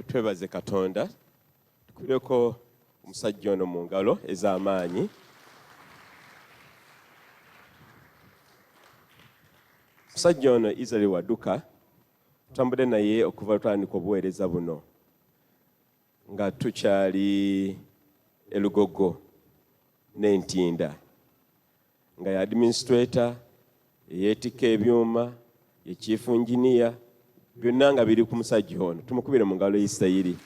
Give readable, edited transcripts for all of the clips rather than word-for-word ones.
twebaze Katonda tukuleko omusajja ono mu ngalo ez'amaanyi. Omusajja ono Israel Waduka tutambudde naye okuva lutandika obuweereza buno nga tukyali Elugogo n'Entinda nga ya administrator yeetika ebyuma ye chief engineer byonna nga biri ku musajja ono. Tumukubire mu ngalo y'Isirayiri.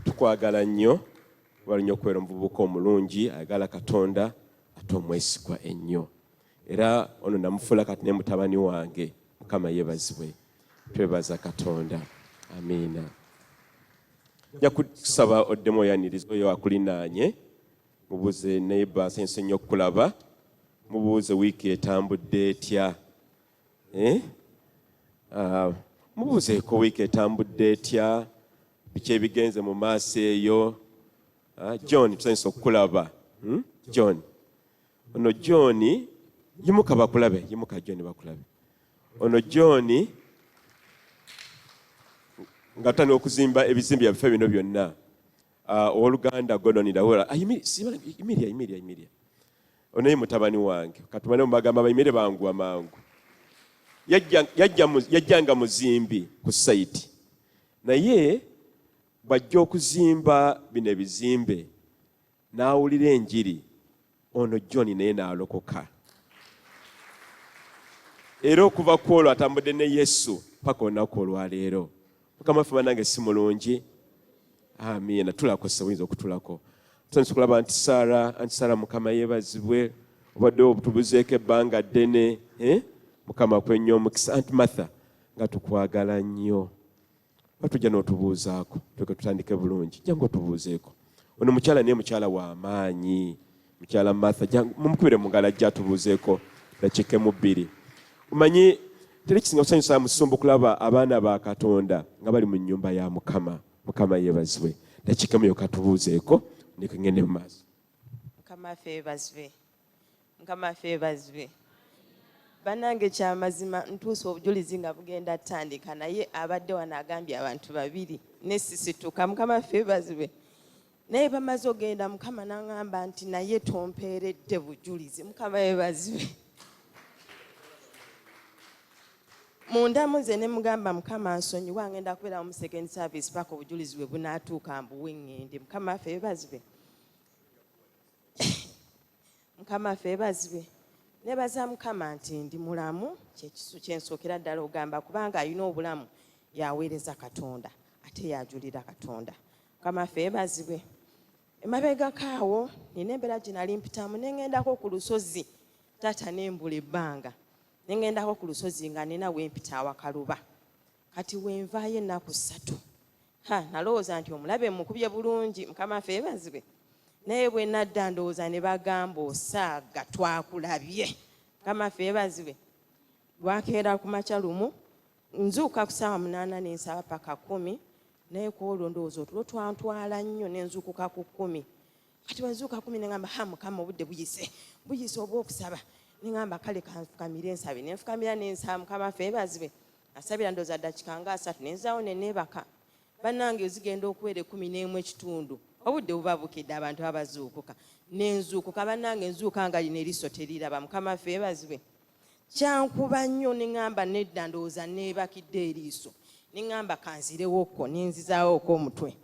Tukwagala nnyo walinyo okubeera omuvubuka omulungi ayagala Katonda ate omwesigwa ennyo era ono namufuula kati ne mutabani wange. Mukama yeebazibwe. Twebaza Katonda. Amiina. Nja kusaba oddemu oyaniriza oyo akulinaanye mubuuze neighbor asense nnyo okulaba mubuuze wiiki etambudde etya. Mubuuzeeko wiiki etambudde etya, biki ebigenze mu maaso eyo. John tusense okulaba. John ono John yimuka bakulabe, yimuka John bakulabe. Ono John nga tutandika okuzimba ebizimbe byaffe bino byonna. Oluganda Godson Ndawula Yingira ono ye mutabani wange katumane mubagamba bayimire bangu amangu. Yajjanga muzimbi ku site naye bwajja okuzimba bino ebizimbe n'awulira enjiri ono John naye n'alokoka era okuva ku olwo atambudde ne Yesu paka olunaku olwaleero. Mukama ffe banange si mulungi. Amiina. Tulako sawinza okutulako. Tutanise okulaba anti Sara Mukama yeebazibwe obadde obutubuzeeko ebbanga ddene. Mukama kwenyo omukisa. Anti Martha nga tukwagala nnyo. Batujja n'otubuuzaako tuleke tutandike bulungi. Jangu otubuuzeeko. Ono mukyala naye mukyala wa maanyi. Mukyala Martha jangu mumukubire mu ngalo ajja atubuuzeeko dakiika bbiri. Omanyi teri kisinga kusanyusa musumba okulaba abaana ba Katonda nga bali mu nnyumba ya Mukama. Mukama yeebazibwe. Dakiika emu yokka tubuuzeeko niko ngende mu maaso. Mukama yeebazibwe. Mukama yeebazibwe. Bannange kyamazima ntuuse obujulizi nga bugenda ttandika naye abadde wano agambye abantu babiri nesisituka. Mukama yeebazibwe. Naye bamaze ogenda Mukama n'aŋŋamba nti naye tompeeredde bujulizi. Mukama yeebazibwe. Mundamuze ne mugamba Mukama nsonyiwa ngenda kubeera mu second service paka obujulizi bwe bunaatuuka mbuwe ŋŋende. Mukama yeebazibwe. Mukama yeebazibwe. Nebaza Mukama nti ndi mulamu kyensookera ddala ogamba kubanga alina obulamu yaweereza Katonda ate yajulira Katonda. Mukama yeebazibwe. Emabegakaawo nina embeera gye nali mpitamu neŋŋendako ku lusozi taata nembula ebbanga. Nengendako ku lusozi nga nina wempita awakaluba. Kati wenvaayo ennaku 3. Nalowooza nti omulabe mukubye bulungi. Mukama yeebazibwe. Naye bwe nadda ndowooza ne bagamba osaaga twakulabye. Mukama yeebazibwe. Lwakeera ku makya lumu nzuuka ku ssaawa 8 n'ensaba paka 10 naye ku olwo ndowooza otulo twantwala nnyo n'enzuukuka ku 10. Kati wenzuuka 10 ne ngamba Mukama obudde buyise obw'okusaba. Ningamba kale kanfukamire ensabe nenfukamira n'ensaba. Mukama yeebazibwe. Asabira ndowooza ddakiika nga 3 nenzaawo ne neebaka. Bannange zigenda okuwera 11 ekitundu. Obudde buba bukidde abantu abazuukuka. Nenzuukuka bannange nzuuka nga lino eriiso teriraba. Mukama yeebazibwe. Kyankuba nnyo nengamba nedda ndowooza neebakidde eriiso. Nengamba kanzirewokko nenzizaawooko omutwe.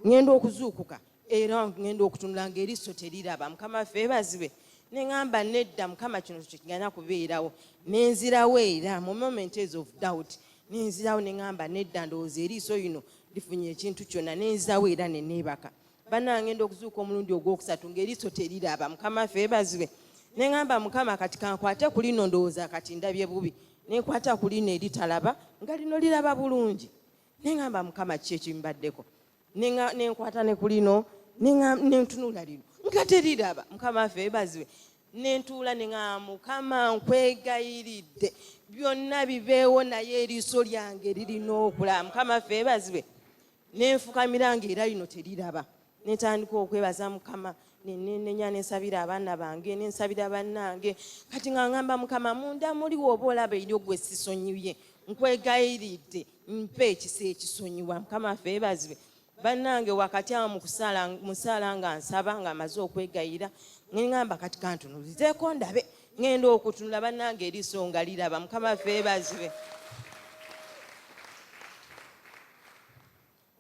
Ngenda okuzuukuka era ngenda okutunula ng'eriiso teriraba. Mukama yeebazibwe. Nengamba nedda Mukama kino kigana kubeerawo. Nenzirawo era mu moment of doubt. Nenzirawo nengamba nedda ndowooza eriiso lino lifunye ekintu kyonna. Nenzirawo era ne neebaka. Bannange ngenda okuzuuka omulundi ogwokusatu ng'eriiso teriraba. Mukama yeebazibwe. Nengamba Mukama kati kankwate ku lino ndowooza kati ndabye bubi. Nenkwata ku lino eritalaba nga lino liraba bulungi. Nengamba Mukama kiki ekimbaddeko. Nenkwata ne ku lino nentunula lino nga teriraba. Mukama yeebazibwe. Nentuula nengamba Mukama nkwegayiridde byonna bibeewo naye eriiso lyange lirina okulaba. Mukama yeebazibwe. Nenfukamira ng'era lino teriraba. Netandika okwebaza Mukama nenya nensabira abaana bange nensabira bannange. Kati nga ngamba Mukama munda muliwo oba olaba eri ogwe sisonyiye nkwegayiridde mpe ekisa ekisonyiwa. Mukama waffe yeebazibwe. Bannange wakati awo musaala nga nsaba nga amaze okwegayira ngamba kati kantunulizeeko ndabe ngenda okutunula bannange eriiso nga liraba. Mukama waffe yeebazibwe.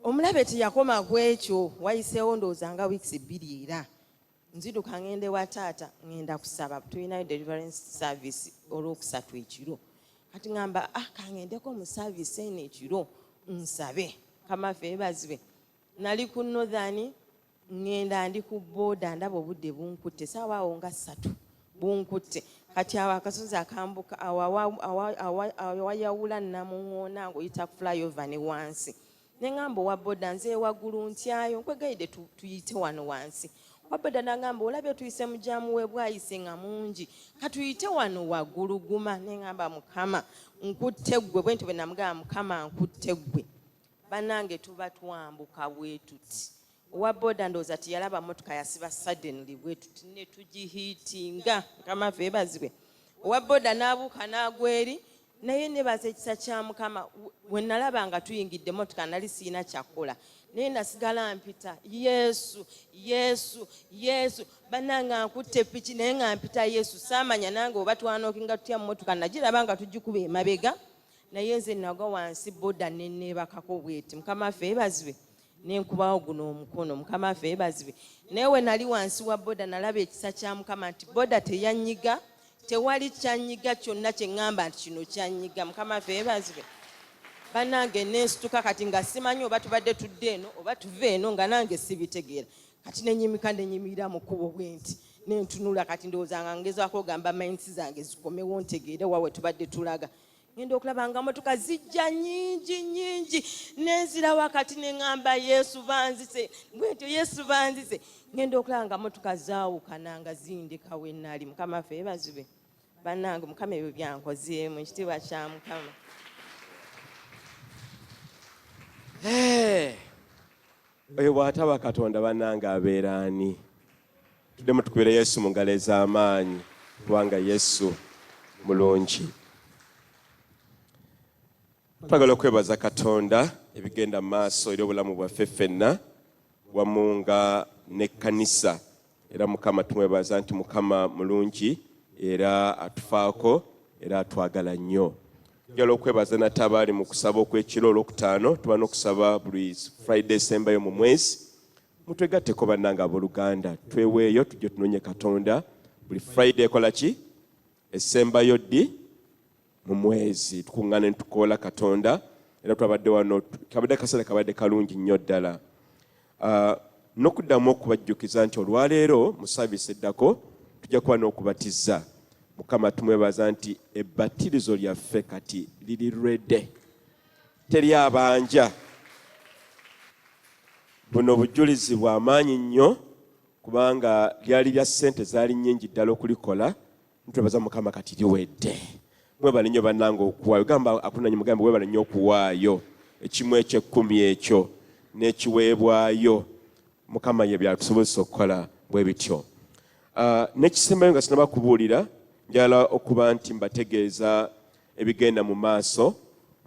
Omulabe teyakoma ku ekyo, wayiseewo ndowooza nga wiiki 2 era nziruka ngende wa taata ngenda kusaba. Tulinayo deliverance service olwokusatu ekiro. Kati ngamba kangendeko mu service eno ekiro nsabe. Mukama waffe yeebazibwe. Nali ku Northern ngenda ndi ku booda ndaba obudde bunkutte saawa awo nga 3 bunkutte. Kati awo akasozi akambuka awayawula Namuŋŋoona ng'oyita flyover ne wansi. Ne ngamba owa booda nze waggulu ntyayo nkwegayidde tuyite wano wansi. Owa booda n'agamba olabye tuyise mu jaamu we bwayise nga mungi katuyite wano waggulu guma. Ne ngamba Mukama nkutte ggwe bwe ntyo bwe namugamba Mukama nkutte ggwe. Bannange tuba twambuka bwe tuti. Owa booda ndowooza tiyalaba mmotoka yasiba suddenly bwe tuti ne tugihiitinga. Mukama waffe yeebazibwe. Owa booda n'abuuka n'agwa eri naye nebaza ekisa kya Mukama. Bwe nalaba nga tuyingidde mmotoka nali siina kyakkola naye nasigala mpita Yesu Yesu Yesu. Bannange nkutte piki naye nga mpita Yesu saamanya nange oba twanookinga tutya mmotoka nagiraba nga tugikuba emabega naye nze nagwa wansi booda nenneebakako bweti. Mukama waffe yeebazibwe. Nenkubawo guno omukono. Mukama waffe yeebazibwe. Naye we nali wansi wa booda nalaba ekisa kya Mukama nti booda teyanyiga, tewali kyanyiga kyonna kye ŋŋamba nti kino kyanyiga. Mukama waffe yeebazibwe. Bannange nensituka kati nga simanyi oba tubadde tudde eno oba tuve eno nga nange sibitegeera. Kati nenyimika nenyimirira mu kkubo bwenti nentunula kati ndowooza nga ngezaako ogamba mayinsi zange zikomewo ntegeere wawe tubadde tulaga. Ngenda okulaba nga motoka zijja nyingi nenzira wakati neŋŋamba Yesu banzise bwentyo Yesu banzise. Ngenda okulaba nga motoka zaawukana nga zindeka we nnali. Mukama waffe yeebazibwe. Bannange Mukama ebyo byankozeemu ekitiibwa kya Mukama. Oyo bw'ataba Katonda bannange abeera ani? Tuddemu tukubire Yesu mu ngalo ez'amaanyi kubanga Yesu mulungi. Twagala okwebaza Katonda ebigenda mu maaso eri obulamu bwaffe ffenna wamu nga n'ekkanisa. Era Mukama tumwebaza nti Mukama mulungi era atufaako era atwagala nnyo. Njala okwebaza nate abaali mu kusaba okw'ekiro olwokutaano. Tuba n'okusaba buli Friday esembayo mu mwezi. Mutwegatteko bannange abooluganda tweweeyo tujje tunoonye Katonda buli Friday ekola ki? Esembayo ddi? Mu mwezi tukuŋŋaane tukoola Katonda. Era twabadde wano kabadde akaseera kabadde kalungi nnyo ddala. N'okuddamu okubajjukiza nti olwaleero mu saaviisi eddako tujja kuba n'okubatiza. Mukama tumwebaza nti ebbatirizo lyaffe kati liri ready. Teri abanja. Buno obujulizi bw'amaanyi nnyo kubanga lyali lya ssente zaali nnyingi ddala okulikola. Ntwebaza Mukama kati liwedde. Mwebale nnyo bannange okuwaayo. Gamba akunanyi mugambe webale nnyo okuwaayo ekimu eky'ekkumi ekyo n'ekiweebwayo. Mukama ye byatusobozesa okukola bwe bityo. N'ekisembayo nga sinaba kubuulira njala okuba nti mbategeeza ebigenda mu maaso.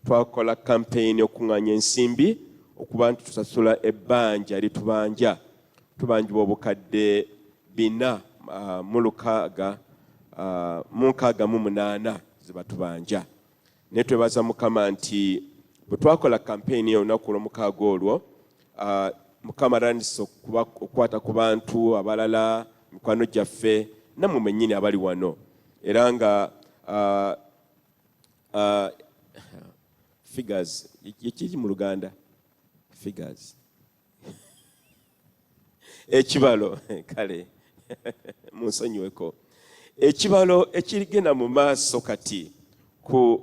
Twakola kampeyini okuŋŋaanya ensimbi okuba nti tusasula ebbanja litubanja. Tubanjibwa obukadde 468 ze batubanja. Naye twebaza Mukama nti bwe twakola kampeyini olunaku olw'omukaaga olwo Mukama alandise okukwata ku bantu abalala mikwano gyaffe nammwe mwennyini abali wano. Era nga figures ekiri mu Luganda figures ekibalo kale munsonyiweko ekibalo ekirigenda mu maaso kati ku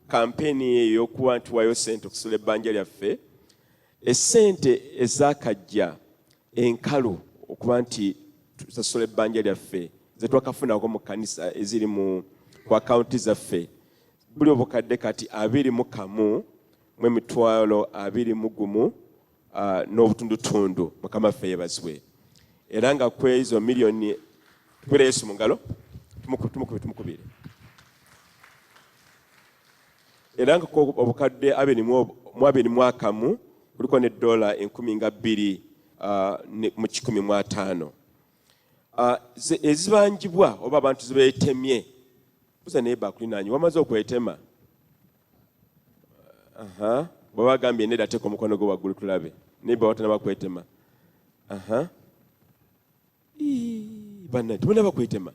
kampeni ey'okuba nti wayo ssente okusula ebbanja lyaffe. Essente ezakajja enkalu okuba nti tusasula ebbanja lyaffe ze twakafunako mu kanisa eziri ku akawunti zaffe buli obukadde kati 21 mu emitwalo 21 n'obutundutundu. Mukama waffe yeebazibwe. Era nga ku ezo miliyoni tukubire Yesu mu ngalo tumukubire. era nga obukadde 21 kuliko ne dola 12,115 ezibanjibwa oba abantu zibeetemye buza naye bakulinanyi wamaze okwetema bwe bagambye nedda teeka omukono gwo waggulu tulabe naye bawatana bakwetema banna tubona bakwetema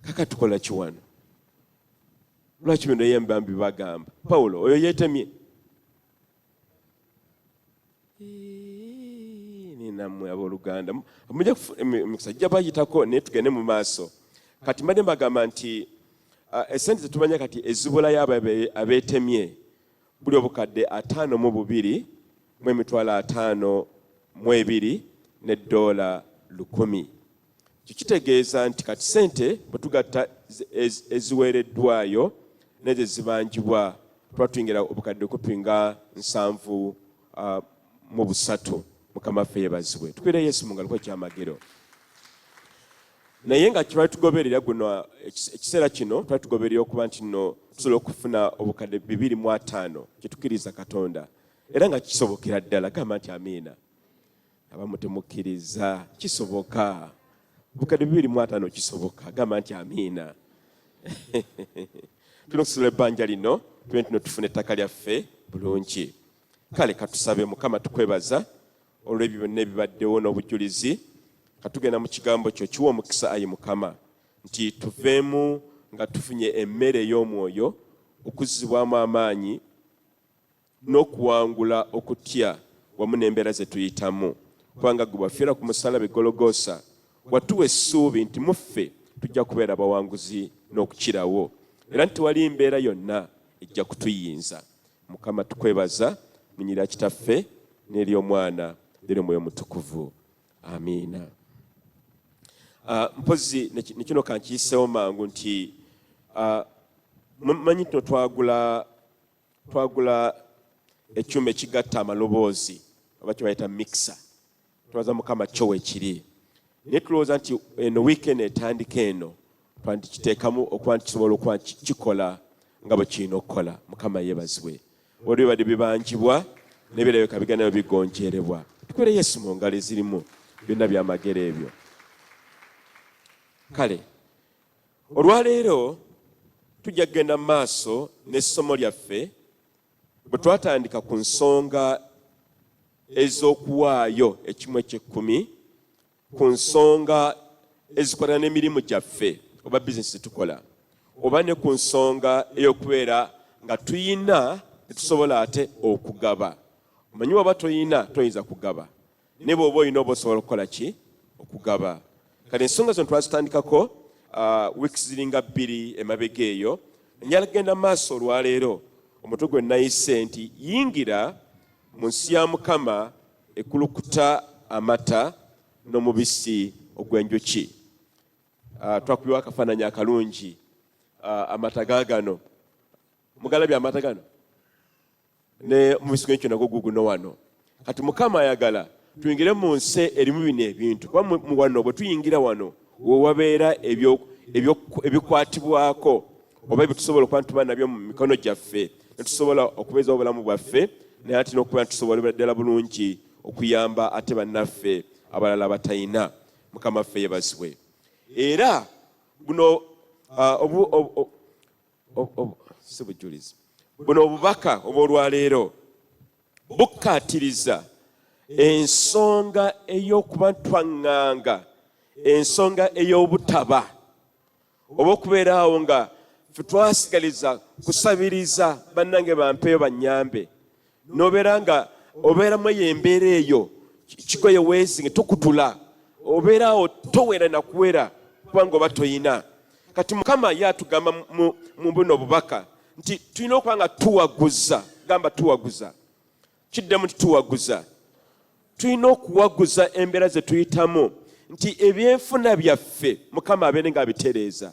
kaka tukola kiwano lwaki bino yembambi bagamba Pawulo oyo yeetemye ninamwe abooluganda mujja emikisa gijja bayitako naye tugende mu maaso kati mbadde mbagamba nti esente zetumanya kati ezibulayo abeetemye buli obukadde 52 mu emitwalo 52 ne dola 1,000 kitegeeza nti kati sente bwe tugatta eziweereddwayo n'ezo zibanjibwa tuba tuyingira obukadde kupinga 73 Mukama ffe yeebazibwe tukwire Yesu mu ngalo kwa kyamagero naye nga kiba tugoberera guno ekiseera kino tuba tugoberera okuba nti nno tusobola okufuna obukadde 2,500 kyetukkiriza Katonda era nga kisobokera ddala gamba nti amiina abamu temukkiriza kisoboka obukadde 2,500 kisoboka gamba nti amiina tulina okusobola ebbanja lino tube ntino tufune ettaka lyaffe bulungi kale katusabe Mukama tukwebaza olw'ebyo byonna ebibaddewo n'obujulizi katugenda mu kigambo kyo kiwa omukisa ayi Mukama nti tuveemu nga tufunye emmere ey'omwoyo okuzzibwamu amaanyi n'okuwangula okutya wamu n'embeera ze tuyitamu kubanga gwe wafiira ku musaalaba Gologoosa watuwa essuubi nti muffe tujja kubeera bawanguzi n'okukirawo era nti wali mbeera yonna ejja kutuyinza Mukama tukwebaza mu nnyira kitaffe n'ery'omwana n'ery'omwoyo mutukuvu amiina mpozi nekino kankiyiseewo mangu nti manyi nti twagula ekyuma ekigatta amaloboozi oba kyebayita mixer twaza Mukama kyo weekiri naye tulowooza nti eno wiikendi etandika eno twandikiteekamu okuba nti kisobola okuba kikola nga bwe kirina okukola Mukama yeebazibwe olwo bibadde bibanjibwa n'ebirabika bigenda bigonjeerebwa tukwere Yesu mu ngalo ezirimu byonna byamagero ebyo kale olwaleero tujja kugenda mu maaso n'essomo lyaffe bwe twatandika ku nsonga ez'okuwaayo ekimu eky'ekkumi ku nsonga ezikolana n'emirimu gyaffe oba bizinesi tukola oba ne ku nsonga ey'okubeera nga tuyina tetusobola ate okugaba omanyi oba toyina toyinza kugaba ne bw'oba oyina oba osobola okukola ki okugaba kale ensonga zino twazitandikako wiiki ziringa 2 emabega eyo njala kugenda maaso olwaleero omutwe gwe nayise nti yingira mu nsi ya Mukama ekulukuta amatta n'omubisi ogw'enjukki twakubiwa akafaananyi akalungi amata gaagano mugalabye amata gano ne omubisi gw'enjukki nagwo guguno wano kati Mukama ayagala tuyingire mu nsi erimu bino ebintu kuba mu wano bwe tuyingira wano wewabeera ebikwatibwako oba ebitusobola okuba ntuba nabyo mu mikono gyaffe netusobola okubeeza obulamu bwaffe naye ate n'okuba ntusobola ddala bulungi okuyamba ate bannaffe abalala abatayina Mukama ffe yeebazibwe era buno sibujulizi buno obubaka obw'olwaleero bukkaatiriza ensonga ey'okuba twaŋŋanga ensonga ey'obutaba oba okubeera awo nga ffe twasigaliza kusabiriza bannange bampeeyo bannyambe n'obeera nga obeeramu eyo embeera eyo kigoye weezinge tokutula obeera awo towera nakuwera kubanga oba toyina kati Mukama ye atugamba mu buno obubaka nti tulina okuba nga tuwaguza gamba tuwaguza kiddemu nti tuwaguza tulina okuwaguza embeera ze tuyitamu nti ebyenfuna byaffe Mukama abeere nga abitereeza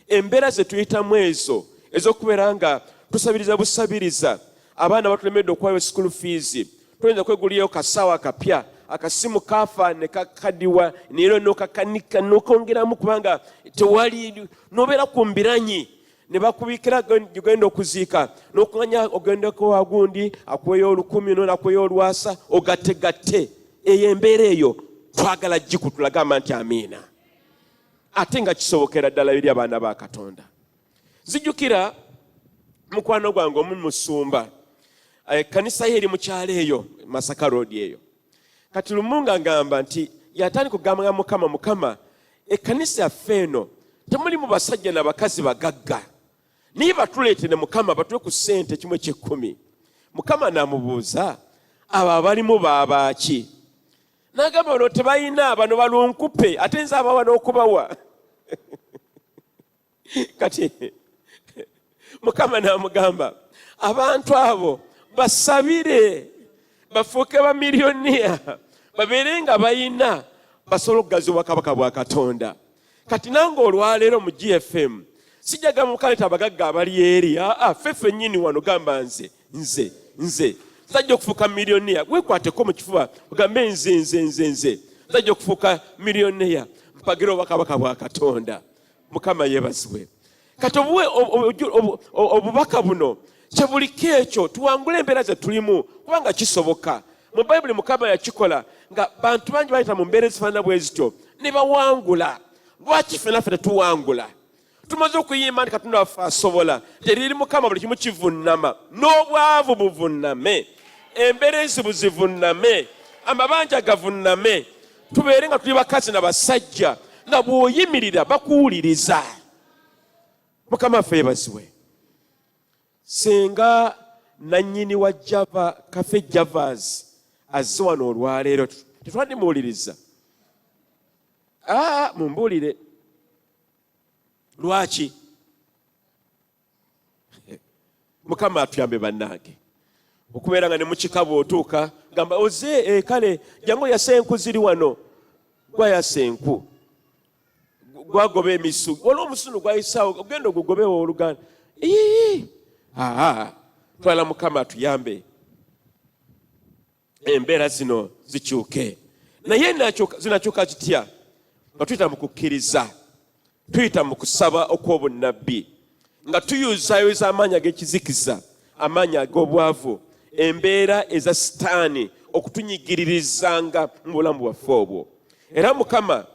embeera ze tuyitamu ezo ez'okubeera nga tusabiriza busabiriza abaana batulemedde okuwayo school fees tuyinza kwegulirayo kasaawa akapya akasimu kaafa ne kakadiwa neero n'okakanika n'okongeramu kubanga tewali n'obeera ku mbiranyi ne bakubikira genda okuziika n'okuganya ogendeko wagundi akweyo 10 nona akweyo olwasa ogatte eyo embeera eyo twagala jjiku tulagamba nti amiina ate nga kisobokera ddala biri abaana ba Katonda. Zijjukira mukwano gwange omumusumba kanisa ye eri mu kyalo eyo Masaka Road eyo. Kati lumunga ngamba nti yatandika okugamba Mukama ekkanisa yaffe eno temulimu basajja n'abakazi bagagga niye batuleetere Mukama batule ku ssente 1:10. Mukama n'amubuuza abo abalimu baabaki? N'agamba bano tebalina bano balunkupe ate nze abawa n'okubawa. Kati Mukama n'amugamba abantu abo basabire bafuuke bamiliyoniya babeere nga bayina basobola okugaziwa Kabaka bwa Katonda. Kati nange olwaleero mu GFM sijaga mukaleta abagagga abali eri ffeffe nnyini wano gamba nze sajja okufuuka miliyoniya wekwateko mu kifuba ogambe nze sajja okufuuka miliyoniya mpagira obwa Kabaka bwa Katonda. Mukama yeebazibwe. Kati obubaka buno kyebuliko ekyo tuwangula embeera ze tulimu kubanga kisoboka. Mu Bayibuli Mukama yakikola nga bantu bangi bayita mu mbeera ezifaanana bwe zityo ne bawangula. Lwaki ffe naffe tetuwangula? Tumaze okuyimba nti Katonda waffe asobola. Teriri Mukama buli kimu kivunnama. N'obwavu buvunname, embeera ezibu zivunname, amabanja gavunname. Tubeere nga tuli bakazi na basajja nga bw'oyimirira bakuwuliriza. Mukama waffe yeebazibwe. Senga nannyini wa Java Cafe Javas azze wano olwaleero tetwadde muwuliriza. Mumbuulire lwaki? Mukama atuyambe bannange okubeera nga ne mukikabo otuuka gamba oze kale jangu yasa enku ziri wano gwayasa enku gwagoba emisu olwo omusunu gwayisaawo ogenda ogugobewo Oluganda. Twala Mukama atuyambe embeera zino zikyuke. Naye zinakyuka kitya? Nga tuyita mu kukkiriza, tuyita mu kusaba okw'obunnabbi, nga tuyuzaayuza amaanyi ag'ekizikiza, amaanyi ag'obwavu, embeera eza sitaani okutunyigiririzanga mu bulamu bwaffe obwo. Era Mukama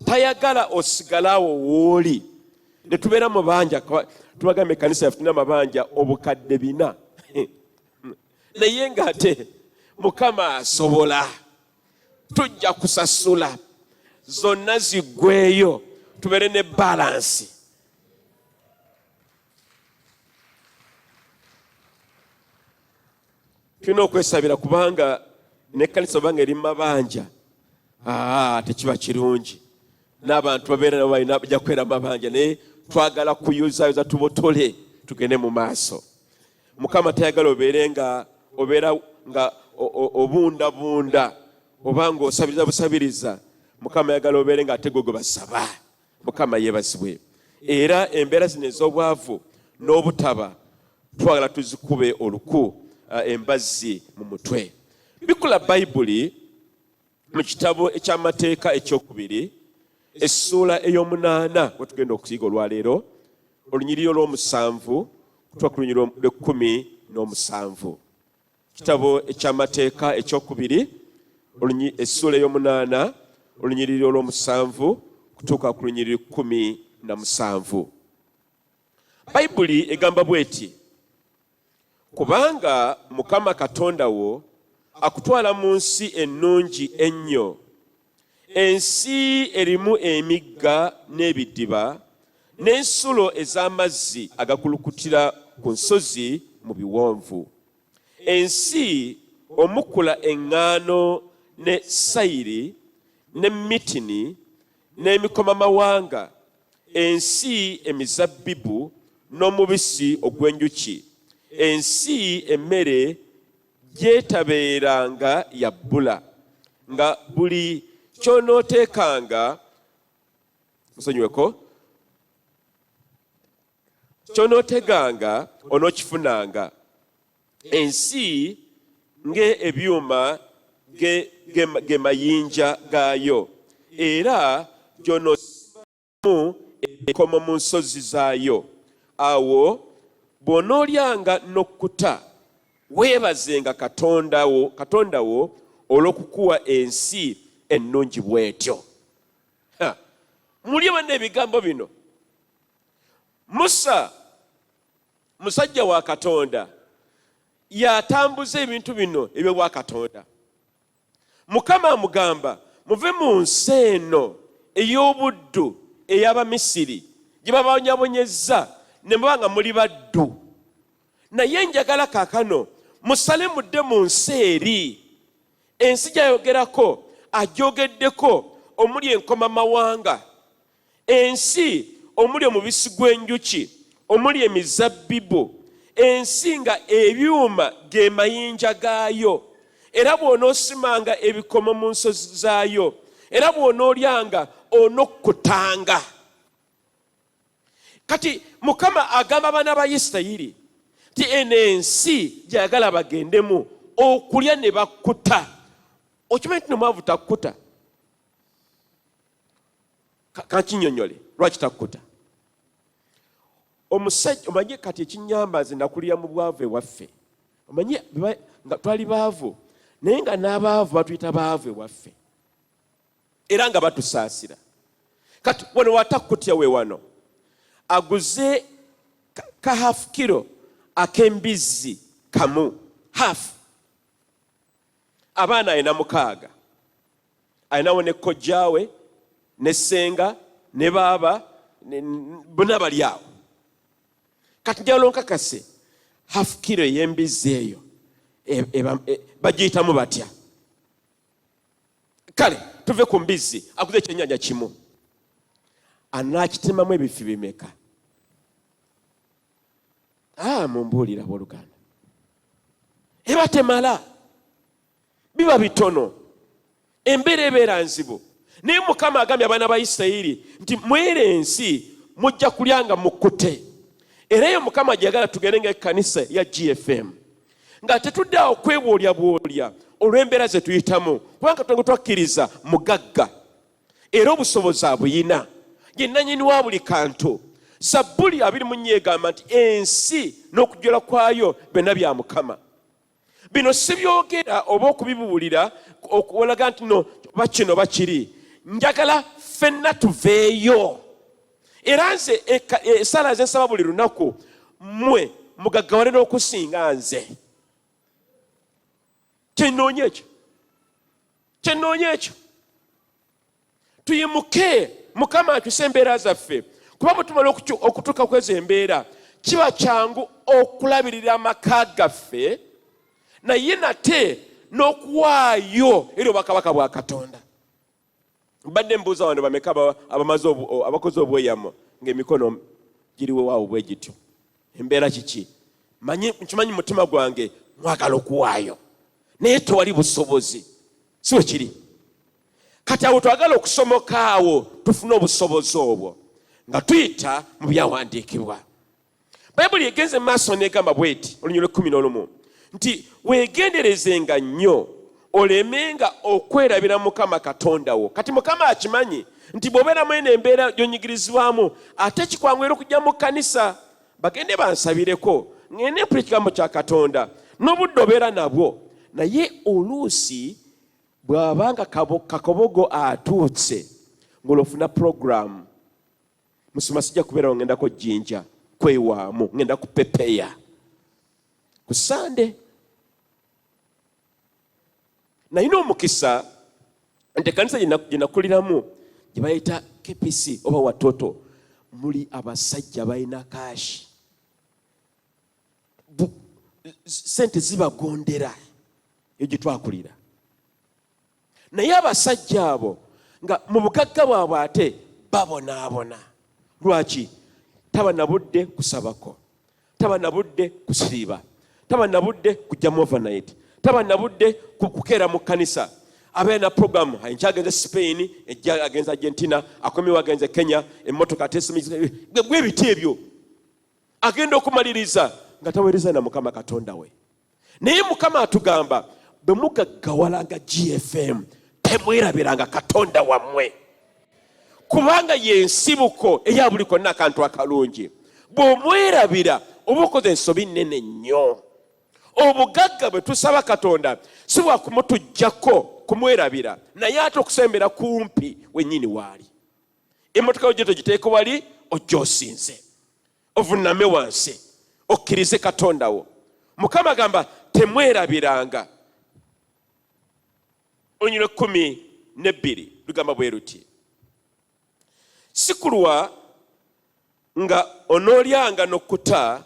tayagala osigalawo w'oli ne tubeera mu banja. Tubagamba ekkanisa yaffe tulina amabanja obukadde 4 naye ng'ate Mukama asobola. Tujja kusasula zonna ziggweyo tubeere ne balansi. Tulina okwesabira kubanga n'ekkanisa obanga eri mu mabanja tekiba kirungi. N'abantu babeera nabo balina bajja kwera mabanja naye twagala kuyuzaayoza tubotole tugende mu maaso. Mukama tayagala obeere nga obundabunda oba nga osabiriza busabiriza. Mukama yagala obeere nga ate gwe basaba. Mukama yeebazibwe. Era embeera zino ez'obwavu n'obutaba twagala tuzikube oluku embazzi mu mutwe. Bikula Bayibuli mu kitabo eky'amateeka ekyokubiri essuula ey'omunaana we tugenda okusiiga olwaleero olunyiriri olw'omusanvu kutuuka ku lunyiriri lw'17. Kitabo eky'amateeka ekyokubiri essuula ey'omunaana olunyiriri olw'omusanvu kutuuka ku lunyiriri 17. Bayibuli egamba bw'eti: kubanga Mukama Katonda wo akutwala mu nsi ennungi ennyo, ensi erimu emigga n'ebidiba n'ensulo ez'amazzi agakulukutira ku nsozi mu biwonvu, ensi omukula eŋŋaano ne sayiri ne mitini n'emikomamawanga, ensi emizabbibu n'omubisi ogw'enjuki, ensi emmere gyetabeeranga ya bbula, nga buli kyonooteekanga musonyiweko kyonooteganga onookifunanga, ensi ng'ebyuma ge mayinja gaayo, era gy'onoosibamu ebikomo mu nsozi zaayo, awo bw'onoolyanga n'okkuta weebazenga katonda wo olw'okukuwa ensi ennungi bw'etyo. Mulye banne ebigambo bino. Musa musajja wa Katonda yatambuza ebintu bino eby'obwa Katonda. Mukama amugamba muve mu nsi eno ey'obuddu ey'Abamisiri gye babanyabonyezza ne muba nga muli baddu. Naye njagala kaakano musale mudde mu nsi eri. Ensi gy'ayogerako agyogeddeko omuli enkomamawanga, ensi omuli omubisi gw'enjuki, omuli emizabbibu, ensi nga ebyuma ge mayinja gaayo, era bw'onoosimanga ebikomo mu nsozi zaayo, era bw'onoolyanga onokkutanga. Kati Mukama agamba abaana ba Isirayiri ti eno ensi gy'ayagala bagendemu okulya ne bakkuta. Okimanyi nti nomwavu takkuta? Kankinyonnyole lwaki takkuta. Omusajja omanyi kati ekinyambaze nakulira mu bwavu ewaffe. Omanyi nga twali baavu naye nga n'abaavu batuyita baavu ewaffe era nga batusaasira. Kati wano watakkutya we wano aguze ka half kilo ak'embizzi kamu half. Abaana alina 6, alinawo ne kojjaawe ne ssenga ne baaba bonna bali awo. Kati njagala onkakase half kilo ey'embizzi eyo bagiyitamu batya? Kale tuve ku mbizzi, aguze ekyennyanja kimu anaakitemamu ebifi bimeka? Mumbuulira abooluganda. Eba temala, biba bitono, embeera ebeera nzibu. Naye Mukama agambye abaana ba Isirayiri nti mwere ensi mujja kulyanga mukkute. Era eyo Mukama gyagala tugende ng'ekkanisa ya GFM nga tetuddeawo kwebwolyabwolya olw'embeera ze tuyitamu, kubanga Katonda twakkiriza mugagga era obusobozi abuyina, ye nannyini wa buli kantu. Zabbuli 24 egamba nti ensi n'okujjula kwayo byonna bya Mukama. Bino si byogera oba okubibuulira okulaga nti no bakino bakiri. Njagala ffenna tuveeyo. Era nze esala ze nsaba buli lunaku, mmwe mugaggawale n'okusinga nze. Kyenoonya ekyo. Tuyimuke, Mukama akyuse embeera zaffe. Kuba bwe tumala okutuuka kw'ezo embeera, kiba kyangu okulabirira amaka gaffe, naye nate n'okuwaayo eri obwakabaka bwa Katonda. Mbadde mbuuza wano bameka abakoze obweyamo ng'emikono giriwo waawo bwe gityo. Embeera kiki? Nkimanyi mu mutima gwange mwagala okuwaayo, naye tewali busobozi. Si we kiri? Kati awo twagala okusomoka awo tufune obusobozi obwo nga tuyita mu byawandiikibwa. Bayibuli egenze mu maaso n'egamba bw'eti, Olunyolo 11, nti weegenderezenga nnyo olemenga okwerabira Mukama Katonda wo. Kati Mukama akimanyi nti bw'obeeramu eno embeera gy'onyigirizibwamu, ate kikwanguira okujja mu kkanisa bagende bansabireko ngende mpulira ekigambo kya Katonda. N'obudde obeera nabwo, naye oluusi bw'abanga kakobogo atuutse ng'olofuna puroguramu, musoma sijja kubeerawo ngendako jjinja kwewaamu, ngenda kupepeya ku Sande. Nayina omukisa nti ekkanisa gye nakuliramu gye bayita KPC oba Watoto, muli abasajja balina kaashi, sente zibagondera eyo gye twakulira. Naye abasajja abo nga mu bugagga bwabwe ate babonaabona. Lwaki? Taba na budde kusabako, taba na budde kusiriiba, taba na budde kujjamu overnight, taba na budde kukeera mu kkanisa. Abeera na programu, enkya agenze Spain, ejja agenze Argentina, akomewo agenze Kenya, emmotoka gwe biti ebyo agenda okumaliriza nga taweereza na Mukama Katonda we. Naye Mukama atugamba bwe mugaggawalanga GFM temwerabiranga Katonda wammwe, kubanga ye nsibuko eya buli konna akantu akalungi. bw'omwerabira oba okoze ensobi nnene nnyo. Obugagga bwe tusaba Katonda si bwa kumutujjako kumwerabira, naye ate okusembera kumpi wennyini waali. Emmotoka yo togiteeka wali, ojja osinze, ovunname wansi, okkirize Katonda wo. Mukama agamba temwerabiranga. Olunyiriri 12 lugamba bwe luti, si kulwa nga onoolyanga n'okkuta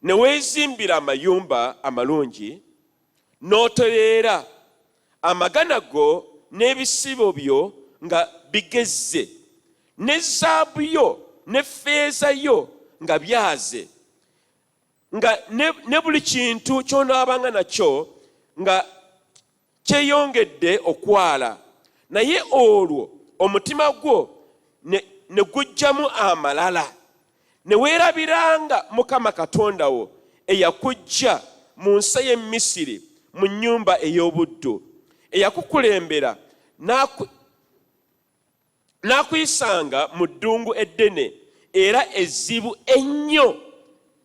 ne weezimbira amayumba amalungi n'otoleera amagana go n'ebisibo byo nga bigezze, ne zaabu yo ne ffeeza yo nga byaze, nga ne buli kintu ky'onaabanga nakyo nga kyeyongedde okwala, naye olwo omutima gwo ne gujjamu amalala, ne weerabiranga Mukama Katonda wo eyakuggya mu nsi y'e Misiri mu nnyumba ey'obuddu, eyakukulembera n'akuyisanga mu ddungu eddene era ezzibu ennyo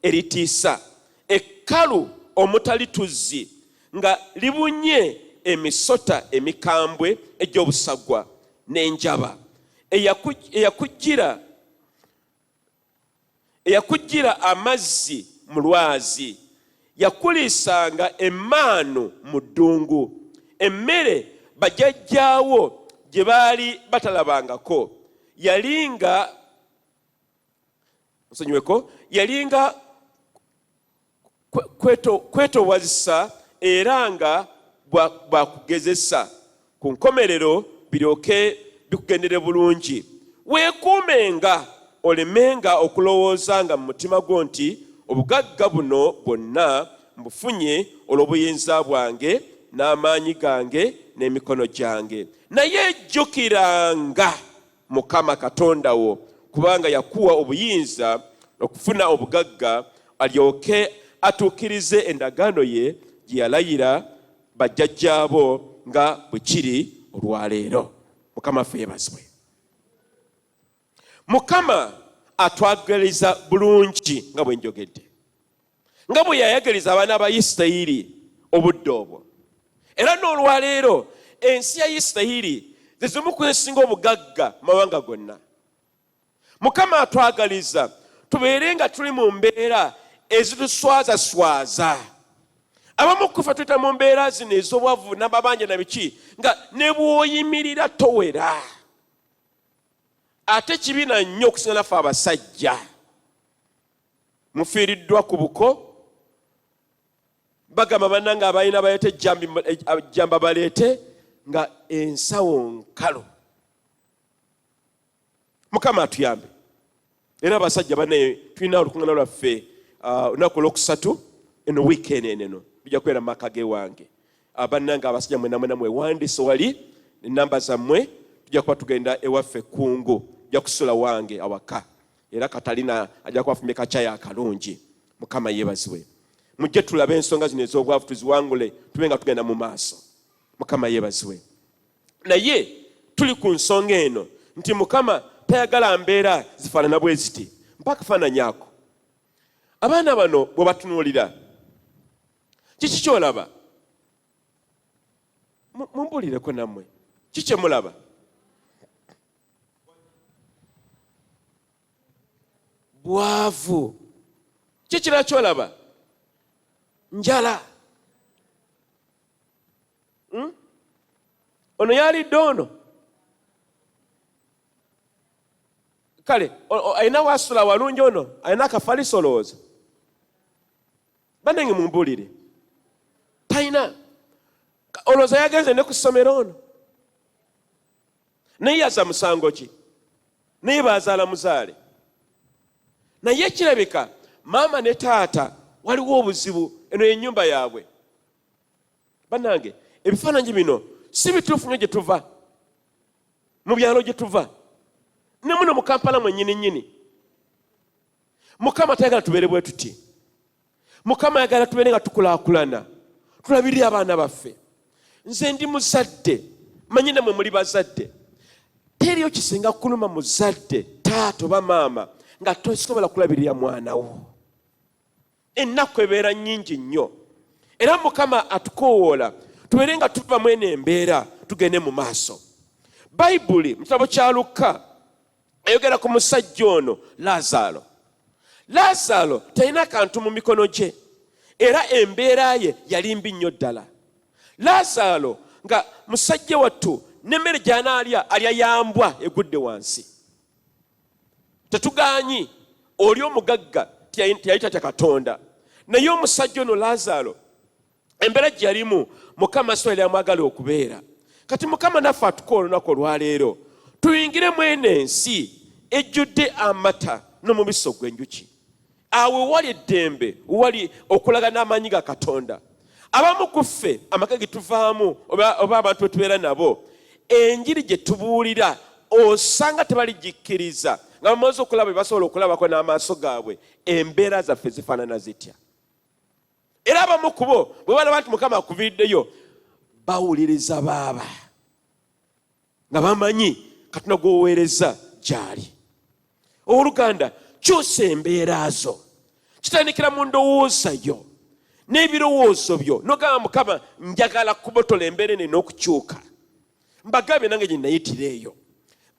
eritiisa, ekkalu omutali tuzzi, nga libunye emisota emikambwe egy'obusagwa n'enjaba, eyakuggira amazzi mu lwazi, yakuliisanga emmaanu mu ddungu, emmere bajjajjaawo gye baali batalabangako, yalinga kwetowazisa era nga bwakugezesa, ku nkomerero biryoke bikugendere bulungi. Weekuumenga olemenga okulowoozanga mu mutima gwo nti obugagga buno bwonna mbufunye olw'obuyinza bwange n'amaanyi gange n'emikono gyange. Naye jjukiranga Mukama Katonda wo, kubanga yakuwa obuyinza okufuna obugagga, alyoke atuukirize endagaano ye gye yalayira bajjajjaabo nga bwe kiri olwaleero. Mukama ffe yeebazibwe. Mukama atwagaliza bulungi nga bwe njogedde, nga bwe yayagaliza abaana ba Isirayiri obudde obwo. Era n'olwaleero ensi ya Isirayiri ze zimu ku esinga obugagga mawanga gonna. Mukama atwagaliza tubeere nga tuli mu mbeera ezituswazaswaza. Abamu kufa tuyita mu mbeera zino ez'obwavu n'amabanja na biki, nga ne bw'oyimirira towera. Ate kibiina nnyo okusinga naffe abasajja. Mufiiriddwa ku buko, bagamba bannange abalina baleete ejjamba baleete, nga ensawo nkalu. Mukama atuyambe. Era abasajja banne tulina olukuŋŋaana lwaffe olunaku olwokusatu eno wiikeeni eno tujja kubeera mu maka g'ewange. Bannange abasajja mwena mwewandiise wali n'ennamba zammwe, tujja kuba tugenda ewaffe Kkungu, tujja kusula wange awaka. Era Katalina ajja kuba afumye kacayi akalungi. Mukama yeebazibwe. Mujje tulabe ensonga zino ez'obwavu tuziwangule, tube nga tugenda mu maaso. Mukama yeebazibwe. Naye tuli ku nsonga eno nti Mukama tayagala mbeera zifaanana bwe ziti. Mpaka faananyaako abaana bano bwe batunuulira, kiki kyolaba? Mumbulireko nammwe, kiki kye mulaba? Bwavu. Kiki kirala kyolaba? Njala. Ono yalidde ono. Kale alina wasula walungi ono, alina akafaliso olowooza? Bannange mumbulire. Talina. Olowooza yagenze ne ku ssomero ono? Naye yazza musango ki? Naye baazaala muzaale. Naye kirabika maama ne taata waliwo obuzibu, eno y'ennyumba yaabwe. Bannange ebifaananyi bino si bituufu nnyo gye tuva, mu byalo gye tuva, ne muno mu Kampala mwennyini. Mukama tayagala tubeere bwe tuti. Mukama ayagala tubeere nga tukulaakulana, tulabirire abaana baffe. Nze ndi muzadde, manyi nammwe muli bazadde. Teriyo kisinga kuluma muzadde, taata oba maama nga tosobola kulabirira mwana wo. Ennaku ebeera nnyingi nnyo, era Mukama atukowoola tubeere nga tuva mu eno embeera tugende mu maaso. Bayibuli mu kitabo kya Luka ayogera ku musajja ono Laazaalo. Laazaalo talina kantu mu mikono gye, era embeera ye yali mbi nnyo ddala. Laazaalo nga musajja wattu n'emmere gy'anaalya alya yambwa egudde wansi. Tetugaanyi oli omugagga teyali tatya Katonda, naye omusajja ono Laazaalo embeera gye yalimu Mukama so yali amwagala okubeera. Kati Mukama naffe atukoola olunaku olwaleero tuyingire mu eno ensi ejjudde amatta n'omubisi ogw'enjuki. Awo wali eddembe, wali okulaga n'amaanyi ga Katonda. Abamu ku ffe amaka ge tuvaamu oba abantu betubeera nabo, enjiri gye tubuulira osanga tebaligikkiriza nga bamaze okulaba basobola okulabako n'amaaso gaabwe. Embeera zaffe zifaanana zitya. Era abamu ku bo bwe balaba nti Mukama akuviiddeyo bawuliriza baaba nga bamanyi Katonda gw'oweereza gy'ali. Owooluganda, kyusa embeera zo. Kitandikira mu ndowooza yo n'ebirowoozo byo n'ogamba Mukama njagala kubotola embeera eno n'okukyuka. Mbagambye nange gye nayitira eyo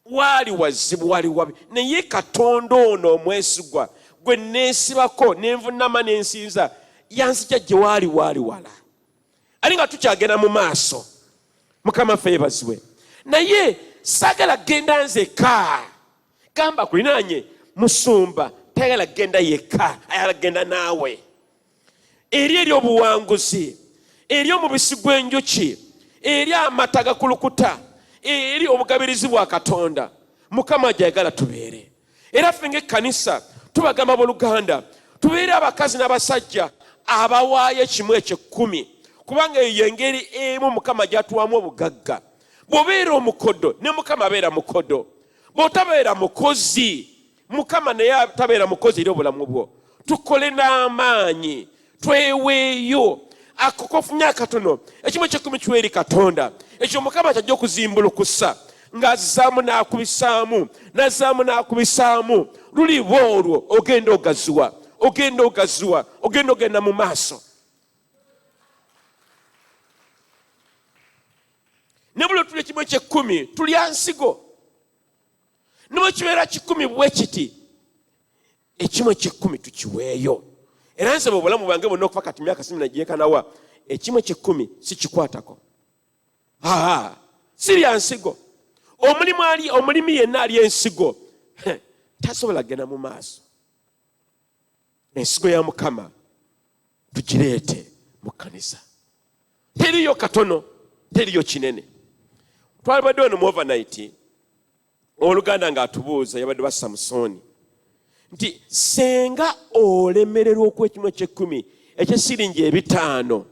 waali wazibu, waali wabi, naye Katonda ono omwesigwa gwe neesibako nenvunama n'ensinza yansikya gye waali wala. Ali nga tukyagenda mu maaso, Mukama ffe yeebazibwe. Naye saagala genda nzeka. Gamba kulinaanye musumba tayagala genda yekka, ayagala genda naawe. Eri obuwanguzi, eri omubisi gw'enjuki, eri amatta agakulukuta, eri obugabirizi bwa Katonda, Mukama gy'ayagala tubeere. Era ffe ng'ekkanisa tubagamba abooluganda tubeere abakazi n'abasajja abawaayo 1/10, kubanga eyo engeri emu Mukama gy'atuwamu obugagga. Bw'obeera omukodo ne Mukama abeera mukodo. Bw'otabeera mukozi, Mukama naye tabeera mukozi eri obulamu bwo. Tukole n'amaanyi, tweweeyo. Akokofunya akatono 1/10 kiweeri Katonda. Ekyo Mukama kyajja okuzimbulukusa ng'azaamu n'akubisaamu, n'azaamu n'akubisaamu. Luliba olwo ogenda ogaziwa, ogenda ogaziwa, ogenda mu maaso. Ne buli tuli 1/10 tulya nsigo. Ne bwe kibeera 10 bwe kiti, 1/10 tukiweeyo. Era nze obulamu bwange bwonna okuva kati myaka 10 nagyekanawa 1/10 sikikwatako. Sirya nsigo. Omulimi yenna alya ensigo tasobola genda mu maaso. Ensigo ya Mukama tugireete mu kkanisa. Teriyo katono, teriyo kinene. Twalibadde wano mu overnight, Oluganda ng'atubuuza yabadde wa Samusoni nti senga olemererwa okw'1/10 eky'esiringi 5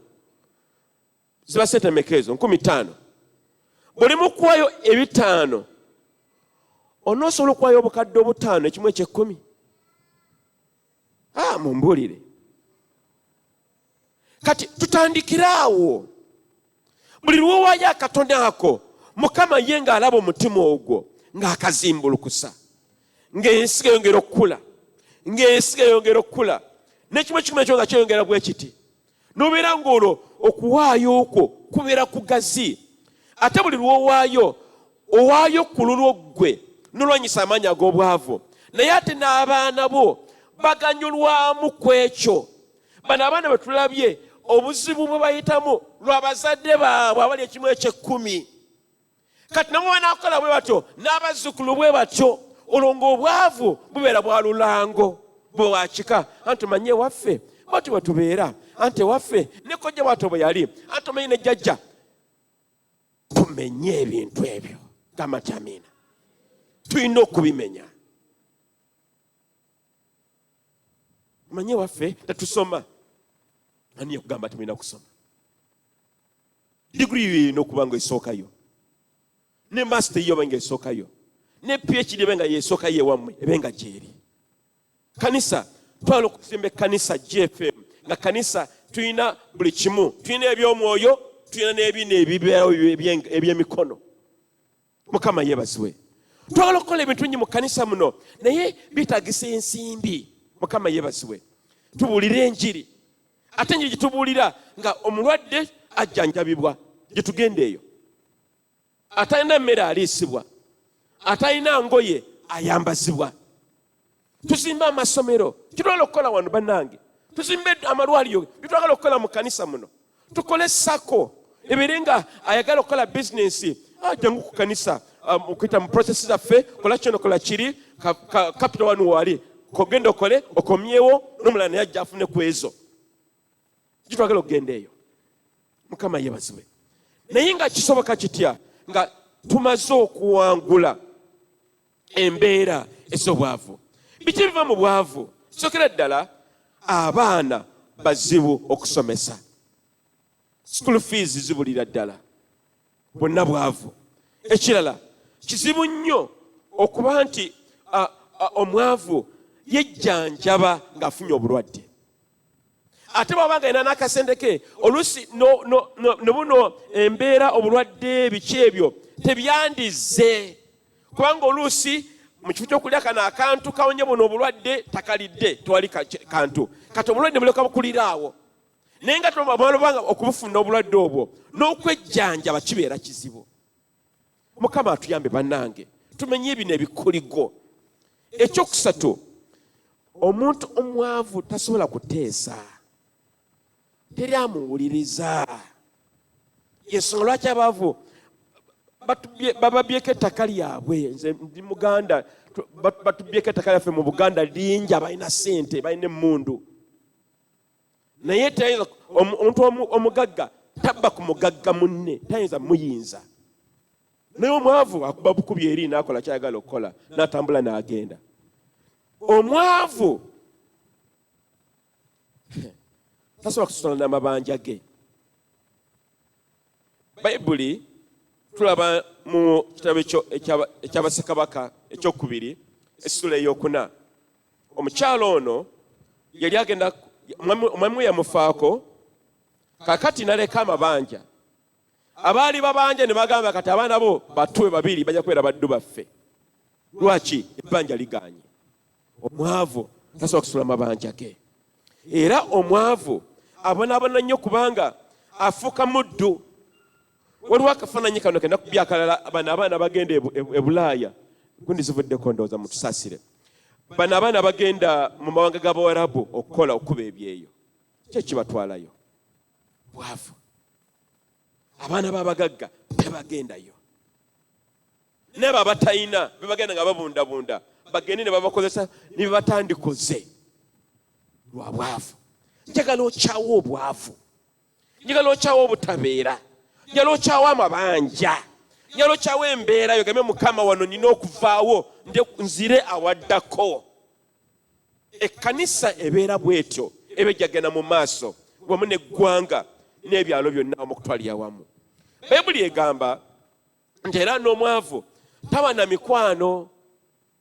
ziba sente mmeka ezo? 5000. Buli mukuwayo 5 onoosobola okuwayo obukadde 5 1/10? Mumbuulire. Kati tutandikire awo. Buli lwowaayo akatono ako, Mukama ye ng'alaba omutima ogwo ng'akazimbulukusa, ng'ensigo eyongera okukula, ng'ensigo eyongera okukula, n'1/10 ekyo nga kyeyongera bwe kiti. N'obeera ng'olwo okuwaayo okwo kubeera kugazi. Ate buli lwowaayo owaayo ku lulwo ggwe n'olwanyisa amaanyi ag'obwavu, naye ate n'abaana bo baganyulwamu ku ekyo. Bano abaana be tulabye obuzibu bwe bayitamu lw'abazadde baabwe abali 1/10. Kati nabo banaakola bwe batyo n'abazzukulu bwe batyo, olwo ng'obwavu bubeera bwa lulango bwe wakika. Anti manye waffe bwatyo bwe tubeera, anti waffe ne kojja bwatyo bwe yali, anti omanyi ne jjajja. Tumenye ebintu ebyo gamatamina, tulina okubimenya. Manye waffe tetusoma, ani yakugamba tumina kusoma? Diguri yino kubanga esookayo, ne master yo banga esookayo, ne PhD benga yesooka ye wamwe ebenga gyeri. Kanisa twala okusimba kanisa GFM nga kanisa tulina buli kimu, tulina eby'omwoyo, tulina n'ebino eby'emikono. Mukama yeebazibwe. twagala okukola ebintu bingi mu kkanisa muno naye bitagisa ensimbi. Mukama yeebazibwe. Tubuulire enjiri, ate enjiri gitubuulira nga omulwadde ajjanjabibwa gye tugenda eyo, atalina mmere aliisibwa, atalina ngoye ayambazibwa. Tuzimbe amasomero, kitwagala okukola wano bannange. Tuzimbe amalwaliro, bitwagala okukola mu kkanisa muno. Tukole sako ebeere nga ayagala okukola bizinensi jangu ku kkanisa okuyita mu processi zaffe, kola kino kola kiri, capital wano wali kogenda okole okomyewo n'omulala naye ajja afune ku ezo. Kitwagala okugenda eyo. Mukama yeebazibwe. Naye nga kisoboka kitya nga tumaze okuwangula embeera ez'obwavu? Biki biva mu bwavu? Sokera ddala abaana bazibu okusomesa. School fees zibulira ddala. Bonna bwavu. Ekirala kizibu nnyo okuba nti omwavu yejjanjaba ng'afunye obulwadde. Ate bw'aba nga yina n'akasente ke, oluusi ne buno embeera obulwadde biki ebyo tebyandize. Kubanga oluusi mu kifo ky'okulya kano akantu kawonye buno obulwadde takalidde, tewali kantu. Kati obulwadde buleka bukulira awo. Naye nga tumalobanga okubufuna obulwadde obwo n'okwejjanjaba kibeera kizibu. Mukama atuyambe bannange, tumenye bino ebikuligo. Ekyokusatu, omuntu omwavu tasobola kuteesa, teri amuwuliriza. Yensonga lwaki abaavu bababyeko ettaka lyabwe. Nze ndi Muganda, batubyeko ettaka lyaffe mu Buganda lingi, abalina ssente, balina emmundu. Naye tayinza omuntu omugagga tabba ku mugagga munne, tayinza muyinza. Naye omwavu akuba bukubi eri n'akola kyayagala okukola, n'atambula n'agenda. Omwavu tasobola kusosola n'amabanja ge. Bayibuli tulaba mu kitabo eky'Abassekabaka ekyokubiri essula ey'okuna. Omukyalo ono yali agenda, omwami we yamufaako, kakati n'aleka amabanja. Abaali babanja ne bagamba kati abaana bo batuwe babiri bajja kubeera baddu baffe. Lwaki? Ebbanja liganye. Omwavu tasobola kusula amabanja ge. Era omwavu abonaabona nnyo kubanga afuuka muddu. Waliwo akafaananyi kano kenda kubya akalala, bano abaana bagenda e Bulaaya. Gundi zivuddeko ndowooza mutusaasire. Bano abaana bagenda mu mawanga g'Abawarabu okukola okuba ebyeyo. Kye kibatwalayo? Bwavu. Abaana b'abagagga tebagendayo. Nabo abatayina bebagenda nga babundabunda, bagende ne babakozesa ne batandikoze lwa bwavu. Njagala okyawo obwavu, njagala okyawo obutabeera, njagala okyawo amabanja, njagala okyawo embeera yogamye Mukama wano nina okuvaawo nzire awaddako. Ekkanisa ebeera bwetyo, ebejjagenda mu maaso wamu n'eggwanga n'ebyalo byonna mu kutwalira wamu. Bayibuli egamba nti era n'omwavu taba na mikwano.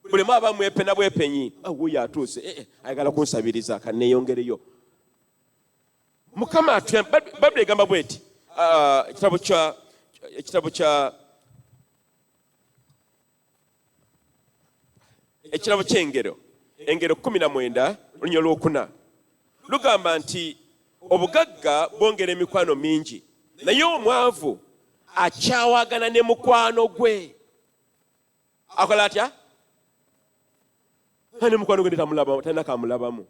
Bulemu aba mwepena bwepenyi, wuyo atuuse, ayagala kunsabiriza kanneeyongereyo. Mukama atuyambe. Bayibuli egamba bweti, ekirabo ky'engero, engero 19 olunya olwokuna lugamba nti obugagga bwongera emikwano mingi, naye omwavu akyawagana ne mukwano gwe. Akola atya? Ne mukwano gwe tamulabamu, talina kamulabamu.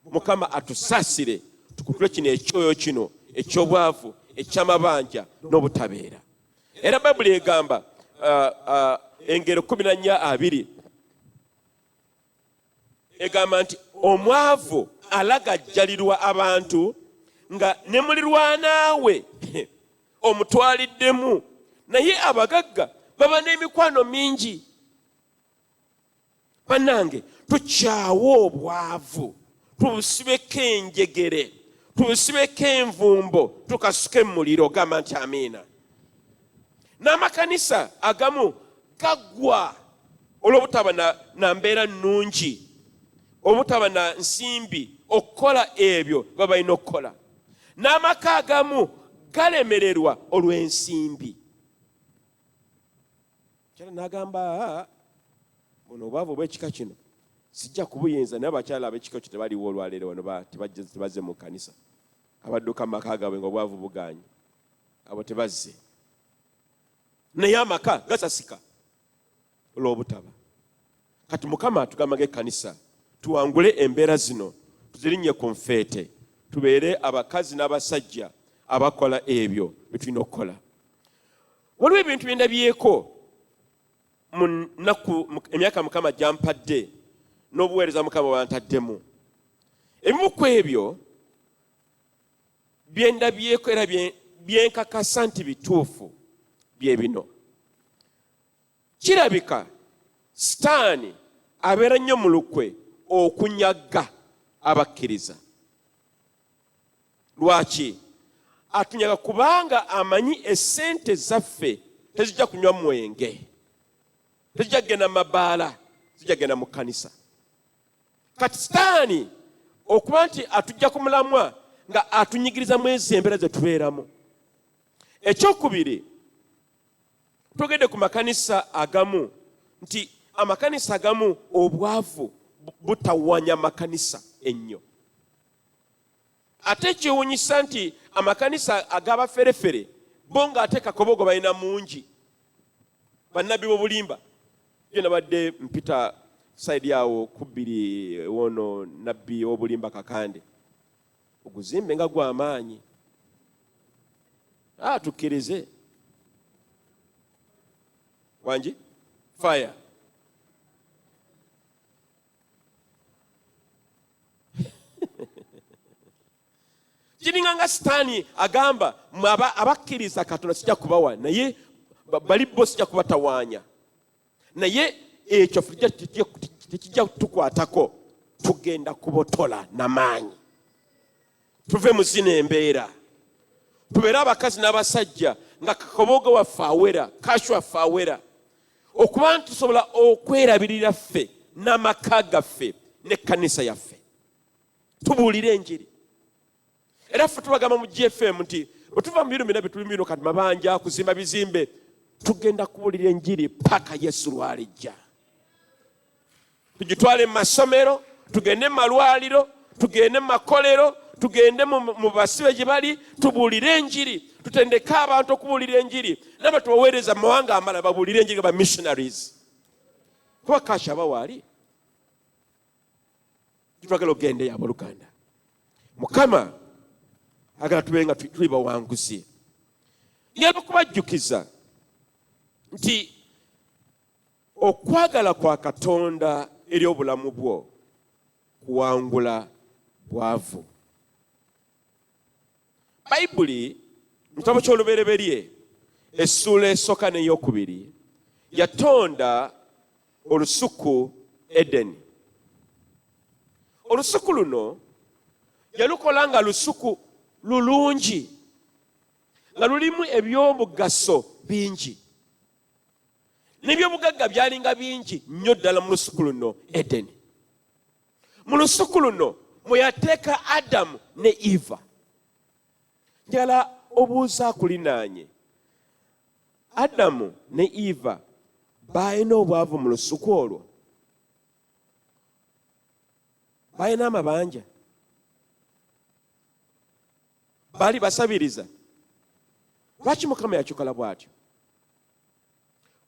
Mukama atusaasire tukutule kino ekyoyo kino eky'obwavu, eky'amabanja n'obutabeera. Era Bayibuli egamba engero 14:2 egamba nti omwavu alagajjalirwa abantu nga ne mulirwanaawe omutwaliddemu, naye abagagga baba n'emikwano mingi. Bannange, tukyawo obwavu, tubusibeko enjegere, tubusibeko envumbo, tukasuke mu muliro. Gamba nti amiina. N'amakanisa agamu gaggwa olw'obutaba na mbeera nnungi, obutaba na nsimbi okukola ebyo baba balina okukola. N'amaka agamu galemererwa olw'ensimbi. Omukyala n'agamba buno obwavu obw'ekika kino sijja kubuyinza, naye abakyala ab'ekika kyo tebaliwo olwaleero wano tebazze mu kkanisa, abadduka mu maka gaabwe ng'obwavu buganye, abo tebazze. Naye amaka gasasika olw'obutaba. Kati Mukama atugamba ng'ekkanisa tuwangule embeera zino, tuzirinnye ku nfeete, tubeere abakazi n'abasajja abakola ebyo bye tulina okukola. Waliwo ebintu bye ndabyeko mu nnaku emyaka Mukama gyampadde n'obuweereza Mukama bwantaddemu. Ebimu ku ebyo bye ndabyeko era byenkakasa nti bituufu bye bino. Kirabika Sitaani abeera nnyo mu lukwe okunyaga abakkiriza. Lwaki? Atunyaga kubanga amanyi essente zaffe tezijja kunywa mwenge, tezijja kugenda mu mabaala, tezijja kugenda mu kkanisa. Kati Sitaani okuba nti atujja ku mulamwa nga atunyigiriza mu ezo embeera ze tubeeramu. Ekyokubiri, tugende ku makanisa agamu nti amakanisa agamu obwavu butawanya makanisa ennyo. Ate kyewuunyisa nti amakanisa ag'abaferefere bo ng'ate kakobogo balina mungi, bannabbi b'obulimba. Yo nabadde mpita sayidi awo kubbiri wono nabbi w'obulimba Kakande, oguzimbe nga gw'amaanyi. Tukkirize wangi fire kiringa nga Sitaani agamba abakkiriza Katonda sijja kubawa, naye bali bo sijja kubatawaanya, naye ekyo tekijja tukwatako, tugenda kubotola n'amaanyi, tuve mu zino embeera, tubeere abakazi n'abasajja nga kakobogo waffe awera, kashu waffe awera, okuba nti tusobola okwerabirira ffe n'amaka gaffe n'ekkanisa yaffe, tubuulire enjiri. Era ffe tubagamba mu GFM nti bwe tuva mu biro bino bituli bino kati mabanja kuzimba bizimbe, tugenda kubuulira enjiri paka Yesu lw'alijja. Tugitwale mu masomero, tugende mu malwaliro, tugende mu makolero, tugende mu basibe gye bali, tubuulire enjiri, tutendeke abantu okubuulira enjiri, naba tubaweereza mu mawanga amala babuulire enjiri ba missionaries. Kuba kasha bawaali tutwagala ogende yabo Luganda. Mukama agala tubenga tuli bawanguzi. Ngenda kubajjukiza nti okwagala kwa Katonda eri obulamu bwo kuwangula bwavu. Bayibuli mu kitabo ky'Olubereberye essula esooka n'eyokubiri yatonda olusuku Edeni. Olusuku luno yalukola nga lusuku lulungi, nga lulimu ebyomugaso bingi, n'ebyobugagga byalinga bingi nnyo ddala mu lusuku luno Edeni. Mu lusuku luno mwe yateeka Adamu ne Eva. Njagala obuuza kulinaanye, Adamu ne Eva balina obwavu mu lusuku olwo? Balina amabanja? Bali basabiriza? Lwaki Mukama yakikola bw'atyo?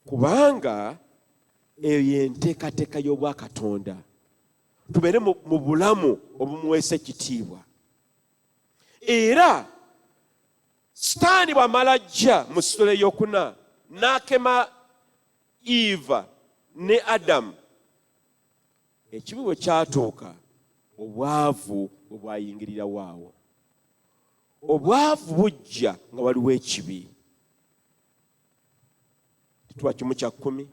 Kubanga eyo y'enteekateeka y'obwakatonda, tubeere mu bulamu obumuweesa ekitiibwa. Era Sitaani bw'amala ajja mu ssula ey'okuna n'akema Eva ne Adamu, ekibi bwe kyatuuka obwavu bwe bwayingirira waawo. Obwavu bujja nga waliwo ekibi. Tetuwa kimu kya kkumi,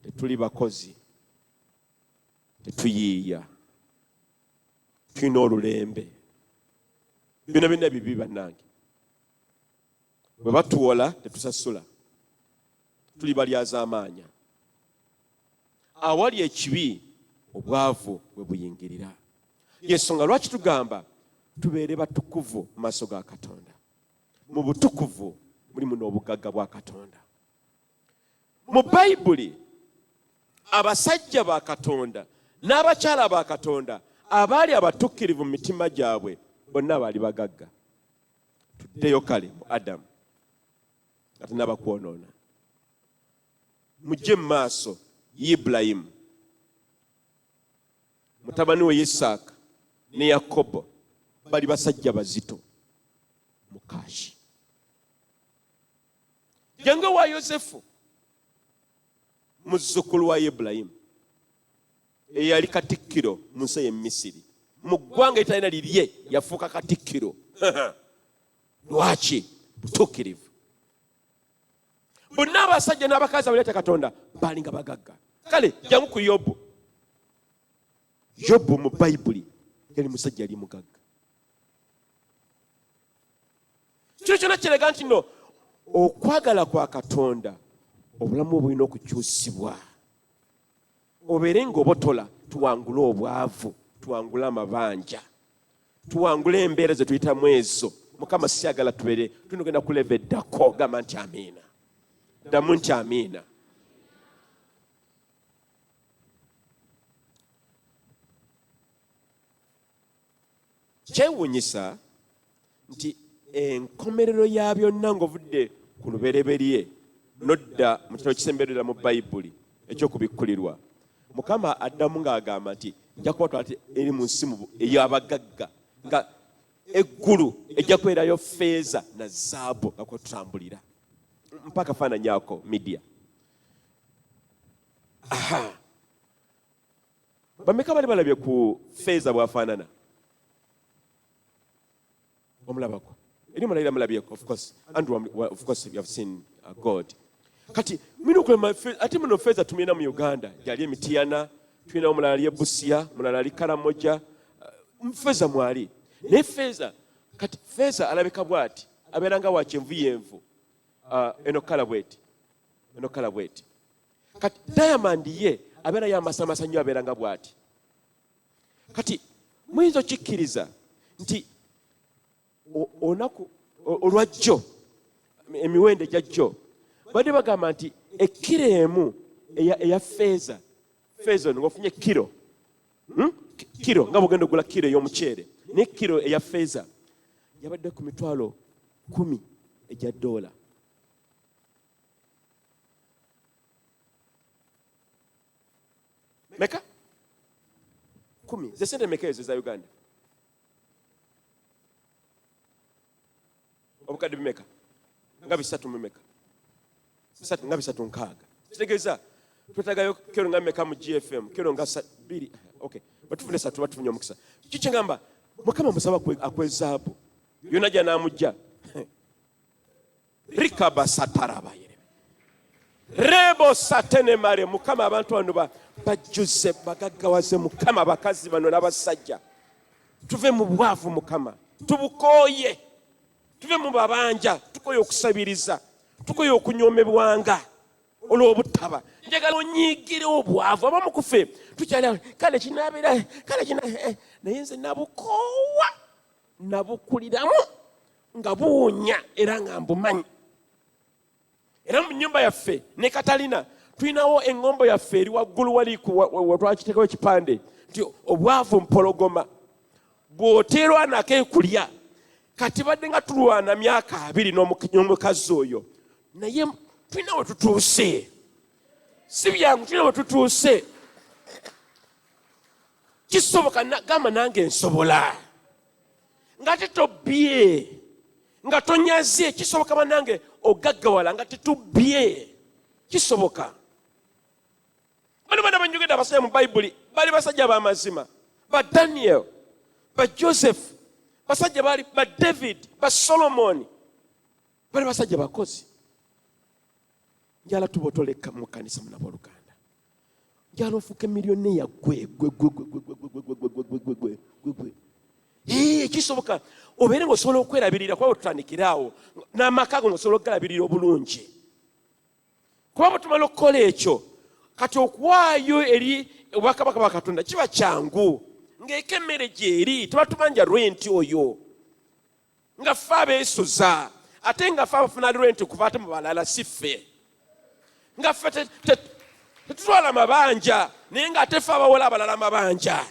tetuli bakozi, tetuyiiya, tulina olulembe. Byonna byonna bibi bannange. Bwe batuwola tetusasula, tuli balyazaamaanya. Awali ekibi obwavu bwe buyingirira. Y'ensonga lwaki tugamba tubeere batukuvu mu maaso ga Katonda. Mu butukuvu mulimu n'obugagga bwa Katonda. mu Bayibuli abasajja ba Katonda n'abakyala ba Katonda abaali abatukkirivu mu mitima gyabwe bonna baali bagagga. Tuddeyo kale mu Adamu nga tannaba kwonoona. Mujje mu maaso Ibulayimu, mutabani we Isaaka ne Yakobo bali basajja bazito mukaashi. Jange wa Yosefu muzzukulu wa Ibulayimu eyali katikkiro mu nsi y'e Misiri, mu ggwanga etalina lirye yafuuka katikkiro. Lwaki? Butuukirivu. Bonna abasajja n'abakazi abaleeta Katonda baalinga bagagga. Kale jangu ku Yobu. Yobu mu Bayibuli yali musajja yali mugagga. Kino kyonna kiraga nti no okwagala kwa Katonda obulamu bulina okukyusibwa. Obeere ng'obotola, tuwangule obwavu, tuwangule amabanja, tuwangule embeera ze tuyitamu ezo. Mukama siyagala tubeere tulina okugenda kuleva eddako. Gamba nti amiina. Ddamu nti amiina. Kyewuunyisa nti enkomerero ya byonna ng'ovudde ku lubereberye nodda mu kitabo kisemberera mu Bayibuli eky'okubikkulirwa, Mukama addamu ng'agamba nti nja kubatwala eri mu nsi ey'abagagga nga eggulu ejja kwerayo ffeeza na zaabu nga kwe tutambulira. Mpaka faananyi ako media. Bameka bali balabye ku ffeeza bw'afaanana? Omulabako. Eri mulayira mulabyeko, of course. Andrew, of course, you have seen God. Kati ate muno ffeeza tumina mu Uganda gyali emitiyana, tulina omulala ali Busia, mulala ali Karamoja. Ffeeza mwali. Naye ffeeza, kati ffeeza alabika bw'ati, abeera nga wa kyenvuyenvu. Eno kala bweti. Kati Diamond ye abeera y'amasamasa nnyo, abeera nga bw'ati. Kati muyinza okikkiriza nti olunaku olwajjo, emiwendo egya jjo, badde bagamba nti ekkiro emu eya ffeeza ono ng'ofunye kiro nga bw'ogenda ogula kiro ey'omuceere, naye kiro eya ffeeza yabadde ku mitwalo 10 egya $. Meka? 10. Ze sente meka ezo za Uganda? Obukadde bimeka? Nga 3 mu meka? Nga 3.6. Kitegeeza twetagayo kero nga meka mu GFM, kero nga 2. Okay. Batufune 3 batufunye omukisa. Kiki ngamba Mukama musaba akwezaabu. Yona jja n'amujja. Rikaba sataraba yere. Rebo satene mare. Mukama abantu bano bajjuze bagaggawaze Mukama abakazi bano n'abasajja. Tuve mu bwavu Mukama. Tubukooye. Tuve mu babanja. Tukoye okusabiriza. Tukoye okunyomebwanga olw'obutaba. Njagala onyiigire obwavu abamu kufe tukyali kale kinabeera naye nze nabukoowa nabukuliramu nga buwunya era nga mbumanyi. Era mu nnyumba yaffe ne Katalina tulinawo eŋŋombo yaffe eri waggulu wali watwakiteekawo ekipande nti obwavu mpologoma bw'oteerwa nako ekulya. Kati badde nga tulwana myaka 2 n'omukazi oyo, naye tulina we tutuuse. Si byangu, tulina we tutuuse. Kisoboka gamba nange nsobola. Nga tetobye, nga tonyaze, kisoboka banange ogaggawala nga tetubye. Kisoboka. Bano banjogedde abasajja mu Bayibuli bali basajja b'amazima. Ba Daniel, ba Joseph, basajja bali ba David, ba Solomon. Bali basajja bakozi. Njala tubotoleka mu kanisa mu Luganda. Njala ofuke miliyoni ya gwe. Kisoboka obeere ng'osobola okwerabirira kuba tutandikiraawo n'amaka go ng'osobola okugalabirira obulungi. Kuba bwe tumala okukola ekyo, kati okuwaayo eri obwakabaka bwa Katonda kiba kyangu. Ng'eka emmere gy'eri tuba tubanja rwenti oyo. Nga ffe abeesuza ate nga ffe abafuna rwenti kuva ate mu balala si ffe. nga ffe tetutwala mabanja naye nga ate ffe abawola abalala mabanja.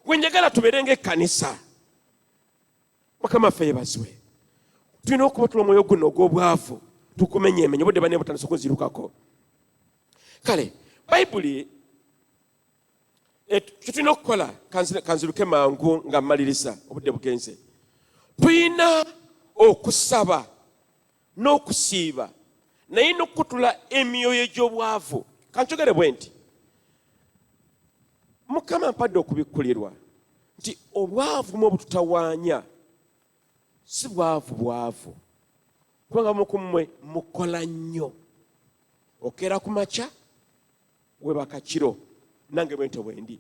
Gwe njagala tubeere ng'ekkanisa. Mukama ffe yeebazibwe. Tulina okubatula omwoyo guno ogw'obwavu tukumenyeemenye obudde bane butandise okuzirukako. Kale Bayibuli tulina okukola kanziruke mangu nga mmaliriza obudde bugenze. Tulina okusaba n'okusiiba naye n'okutula emyoyo egy'obwavu. Kankyogere bwe nti Mukama mpadde okubikkulirwa nti obwavu mu bututawaanya si bwavu. Kubanga mukumwe mukola nnyo. Okeera ku makya webaka kiro. Nange bwente bwendi.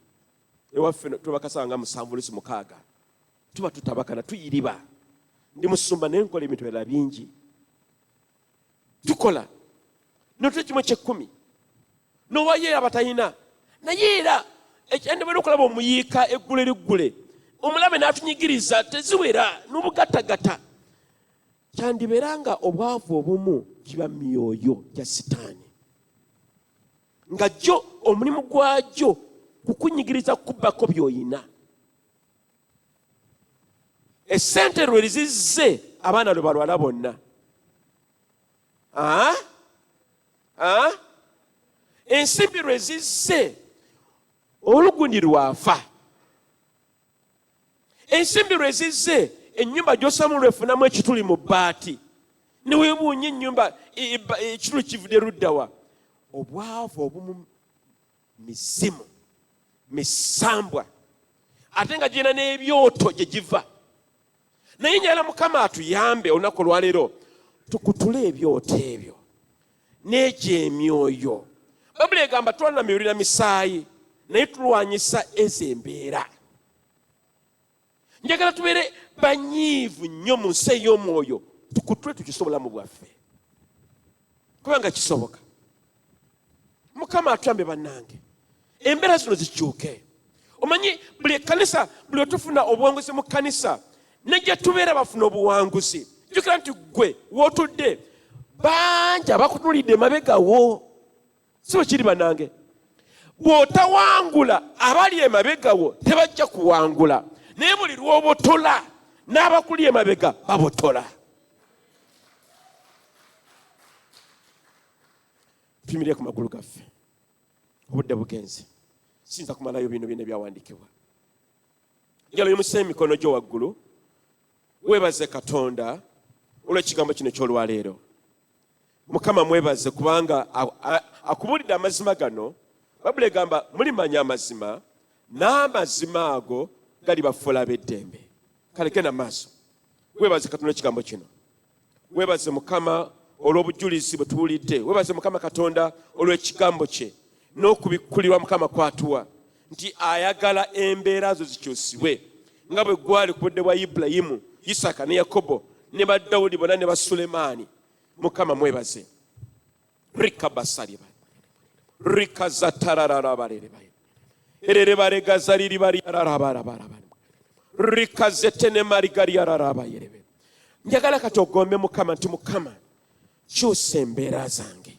Ewaffe tubakasanga 7-6 tuba tutabakana tuyiriba. Ndi musumba naye nkola ebintu ebirala bingi. Tukola n'otula kimu eky'ekkumi n'owayeera abatayina naye era ekyandibadde okulaba omuyiika eggule omulabe n'atunyigiriza teziwera n'obugatagata. Kyandibeera nga obwavu obumu kiba myoyo gya sitaani nga jjo omulimu gwajjo kukunyigiriza kubbako by'oyina. Essente lwe lizizze abaana lwe balwala bonna. Ensimbi lwe zizze olugundi lwafa. Ensimbi lwe zizze ennyumba gy'osamu lwefunamu ekituli mu bbaati ne weebuunya ennyumba ekituli kivudde luddawa. Obwavu obumu mizimu misambwa ate nga girina n'ebyoto gye giva. Naye njagala Mukama atuyambe olunaku olwaleero tukutule ebyoto ebyo n'egyo emyoyo. Bayibuli egamba twalina mibiri na misaayi naye tulwanyisa ezo embeera. Njagala tubeere banyiivu nnyo mu nsi ey'omwoyo tukutule tukisobola mu bwaffe kubanga kisoboka. Mukama atuyambe bannange embeera zino zikyuke. Omanyi buli ekkanisa buli otufuna obuwanguzi mu kkanisa nejja tubeera bafuna obuwanguzi. Jjukira nti gwe wootudde bangi abakutunulidde emabegawo. Si bwe kiri bannange. Bw'otawangula abali emabegawo tebajja kuwangula. Naye buli lw'obotola n'abakuli emabega babotola. Tuyimirire ku magulu gaffe obudde bugenze. Siyinza kumalayo bino byonna ebyawandiikibwa. Njala oyimusa emikono gyo waggulu weebaze Katonda olw'ekigambo kino eky'olwaleero. Mukama mwebaze kubanga akubuulidde amazima gano. Bayibuli egamba mulimanya amazima n'amazima ago gali bafuula ab'eddembe. Kale genda maaso. Weebaze Katonda ekigambo kino. Weebaze Mukama olw'obujulizi bwe tuwulidde. Weebaze Mukama Katonda olw'ekigambo kye n'okubikkulirwa Mukama kwatuwa nti ayagala embeera zo zikyusibwe nga bwe gwali ku budde bwa Ibulayimu, Isaka ne Yakobo ne ba Dawudi bonna ne ba Sulemaani. Mukama mwebaze. Rika basaliba rika zatarararabareba erere barega zariri bari ararabarabara rika zetene marigari ararabayerebe. Njagala kati ogombe Mukama nti Mukama kyusa embeera zange.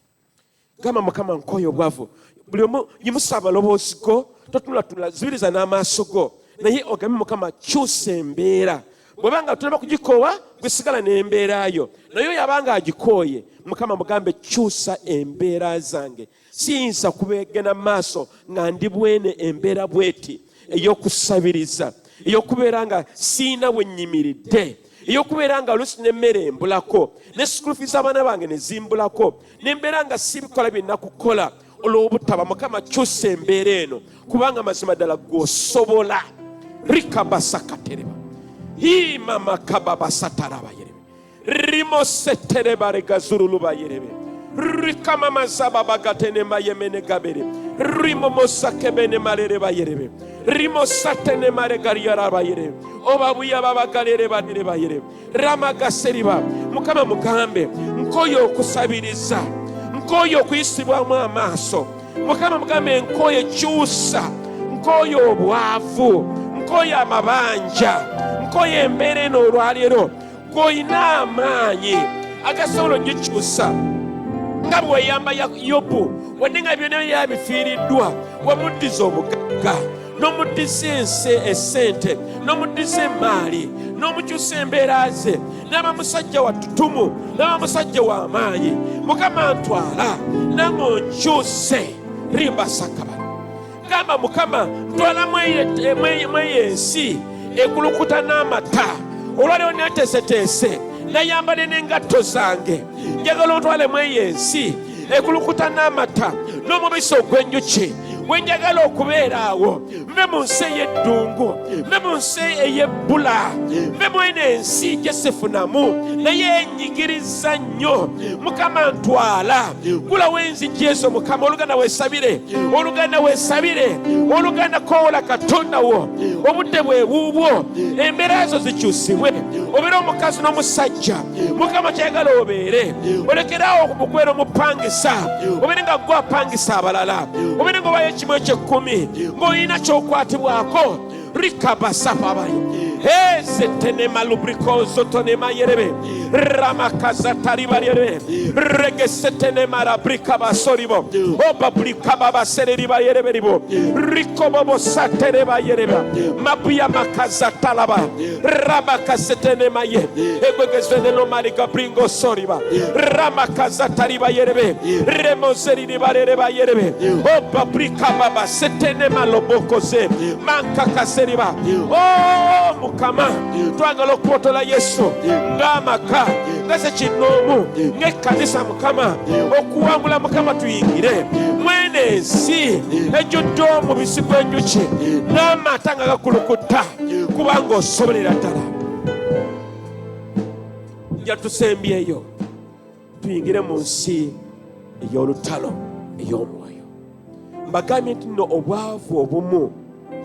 Gamba Mukama nkoyo obwavu. Buli omu yimusa amaloboozi go totunula zibiriza n'amaaso go naye ogambe Mukama kyusa embeera. Bwebanga tulema kugikoowa gwe sigala n'embeerayo naye oyo abanga agikooye Mukama mugambe kyusa embeera zange. Siyinza kubeegena maaso nga ndi bwene embeera bweti ey'okusabiriza, ey'okubeera nga siina bwe nnyimiridde, ey'okubeera nga oluusi n'emmere embulako ne school fees abaana bange ne zimbulako n'embeera nga sibikola bye nnakukola olw'obutaba. Mukama kyusa embeera eno kubanga mazima ddala gw'osobola. Rikabasakatereba mama kababasatarabayerebe rimoseterebaregazurulubayerebe rikamamazababagatenemayemene rimomosakebene marerebayerebe rimosatenemaregariyarabayerebe obabuya babagalerebanerebayerebe ramagaseriba. Mukama mugambe nkoyo okusabiriza, nkoyo okuyisibwamu amaaso. Mukama mugambe nkoyo ekyusa, nkoyo obwavu, nkoyo amabanja, nkoyo embeera eno olwaleero gw'olina amaanyi agasobola ogikyusa. nga bwe wayamba Yobu wadde nga byonna yabifiiriddwa wamuddiza obugagga n'omuddiza essente n'omuddiza emaali n'omukyusa embeera ze n'aba musajja wa ttutumu n'aba musajja wa maanyi. Mukama ntwala nange onkyuse rimbasakaba gamba Mukama ntwala mweyo ensi ekulukuta n'amatta olwaleero neeteeseteese nayambale n'engatto zange njagala ontwale mweyo ensi ekulukuta n'amatta n'omubisi ogw'enjukki wenjagala okubeera awo nve mu nsi ey'eddungu nve mu nsi ey'ebbula nve mwene ensi gye sifunamu naye enyigiriza nnyo. Mukama ntwala gulawo enzigi ezo Mukama. Oluganda weesabire oluganda weesabire oluganda koola Katonda wo obudde bwe buubwo embeera ezo zikyusibwe obeere omukazi n'omusajja Mukama kyayagala obeere olekerawo okubeera omupangisa obeere nga gwe apangisa abalala obeere nga obayo ekimu eky'ekkumi ng'olina ky'okwatibwako rikabasapabayi ezetenema lubrikozo tonema yerebe ramakaza tariba yerebe regesetenema rabrika basoribo obabrika babasereriba yerebe ribo rikobobo satereba yerebe mabuya makaza talaba ramakasetenema ye egwegezenelo malika bringo soriba ramakaza tariba yerebe remozeririba yereba yerebe obabrika baba setenema lobokoze mankakaseriba Mukama twagala okupotola Yesu ng'amaka nga sekinoomu ng'ekkanisa Mukama okuwangula Mukama tuyingire mwene ensi ejjudde omubisi gw'enjuki n'amata nga gakulukuta kubanga osobolera ddala. Nja tusembyeyo tuyingire mu nsi ey'olutalo ey'omwoyo. Mbagambye nti nno obwavu obumu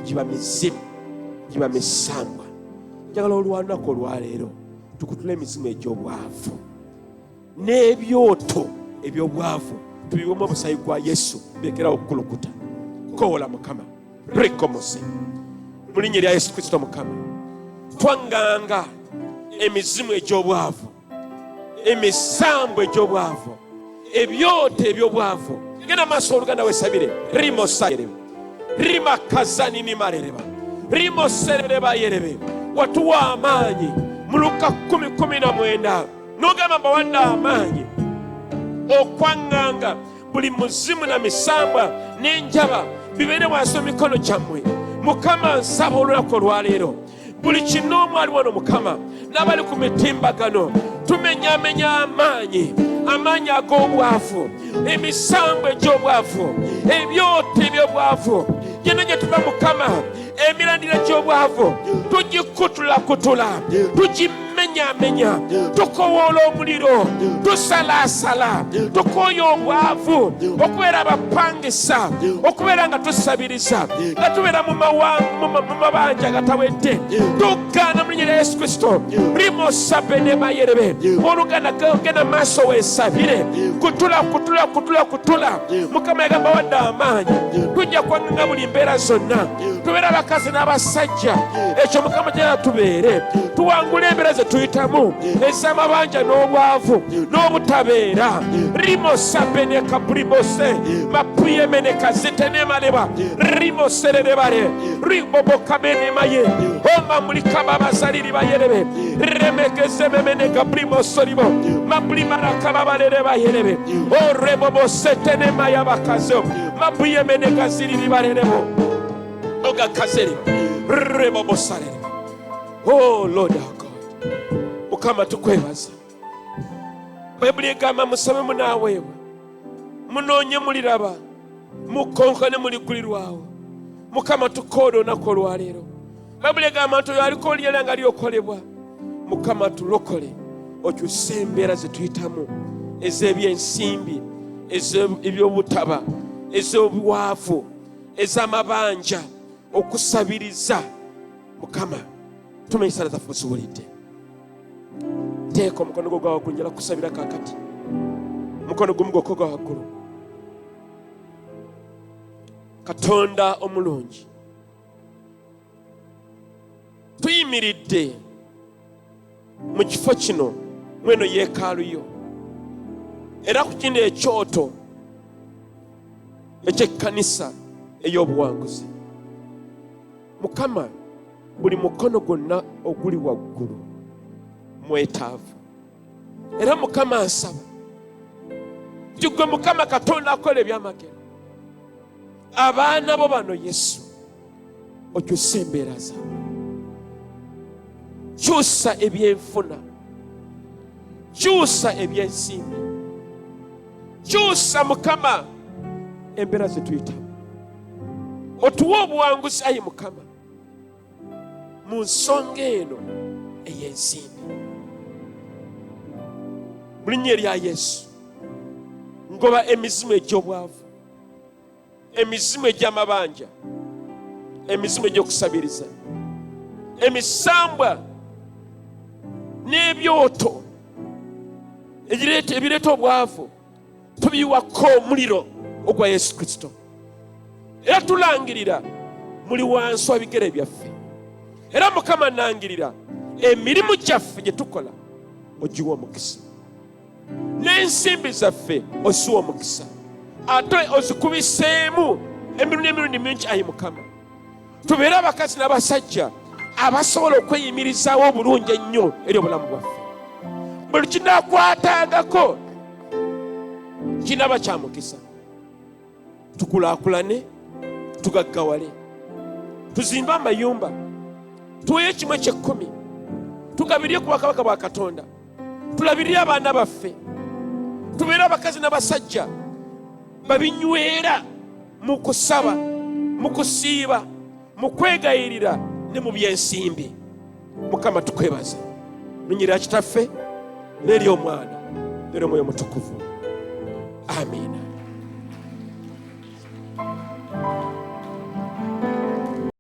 giba mizimu giba misambwa. Njagala olwanaku olwaleero tukutule emizimu egy'obwavu n'ebyoto eby'obwavu tubiwemu omusaayi gwa Yesu birekerawo okukulukuta. Koola Mukama rekomose mu linnya lya Yesu Kristo Mukama. Twanganga emizimu egy'obwavu emisambwa egy'obwavu ebyoto eby'obwavu. Genda maaso oluganda weesabire rimosayereba rimakazanini marereba rimoserereba yerebe watuwa amaanyi mu Luka 10:19 n'ogamba mbawadde amaanyi okwanganga buli muzimu na misambwa n'enjaba bibeere wansi emikono gyammwe. Mukama nsaba olunaku olwaleero buli kinoomu ali wano Mukama n'abali ku mitimbagano tumenyaamenya amaanyi ag'obwavu emisambwa egy'obwavu ebyoto eby'obwavu gyenna gye tuva Mukama emirandira gy'obwavu tugikutulakutula tugimenyaamenya tukowoola omuliro tusalaasala tukooya obwavu okubeera abapangisa okubeera nga tusabiriza nga tubeera mu mabanja agatawedde tugaana mu linnya lya Yesu Kristo rimosabenema yerebe oluganda genda maaso weesabire kutula Mukama yagamba wadde amaanyi tujja kwanganga buli mbeera zonna tubeera abakazi n'abasajja ekyo Mukama gyera tubeere tuwangule embeera ze tuyitamu ez'amabanja n'obwavu n'obutabeera rimosabeneka buribose mapuyemeneka zitenemaleba rimosererebare ribobokabenemaye omamulikababazaliribayerebe remegezememeneka brimosoribo mabulimarakababalere orebobosetenemayabakazo mabuyemeneka ziriribarerebo ogakazere rebobosarere. Oh Lord our God, Mukama tukwebaza. Bayibuli egamba musabe munaaweebwa munoonye muliraba mukonkane muligulirwawo. Mukama tukoola olunaku olwaleero. Bayibuli egamba nti oyo aliko olyera nga lyokolebwa. Mukama tulokole okyuse embeera ze tuyitamu ez'ebyensimbi ez'ebyobutaba ez'obuwaavu ez'amabanja okusabiriza. Mukama tumanyi sala zaffe oziwulidde. Teeka omukono gwo gwa waggulu njala kusabira kaakati. Mukono gumu gwokka gwa waggulu. Katonda omulungi tuyimiridde mu kifo kino mweno yeekaalu yo era ku kino ekyoto eky'ekkanisa ey'obuwanguzi. Mukama buli mukono gwonna oguli waggulu mwetaavu. Era Mukama asaba nti gwe Mukama Katonda akola ebyamagero, abaana bo bano Yesu okyusa embeera zaabwe, kyusa ebyenfuna, kyusa ebyensimbi, kyusa Mukama embeera ze tuyitamu. Otuwa obuwanguzi ayi Mukama mu nsonga eno ey'ensimbi. Mu linnya erya Yesu ngoba emizimu egy'obwavu, emizimu egy'amabanja, emizimu egy'okusabiriza, emisambwa n'ebyoto ebireeta obwavu, tubiwako omuliro ogwa Yesu Kristo. Era tulangirira muli wansi wa bigere byaffe. Era Mukama nangirira emirimu gyaffe gye tukola ogiwa omukisa, n'ensimbi zaffe osiwa omukisa, ate ozikubiseemu emirundi mingi ayi Mukama. Tubeere abakazi n'abasajja abasobola okweyimirizaawo obulungi ennyo eri obulamu bwaffe. Buli kinaakwatangako kinaaba kya mukisa. Tukulaakulane, tugaggawale, tuzimbe amayumba, tuweeyo 1/10, tugabirye ku bakabaka bwa Katonda, tulabirire abaana baffe, tubeere abakazi n'abasajja babinywera mu kusaba, mu kusiiba, mu kwegayirira ne mu byensimbi. Mukama tukwebaza Nyingira Kitaffe n'eri Omwana n'eri Omwoyo Mutukuvu. Amiina.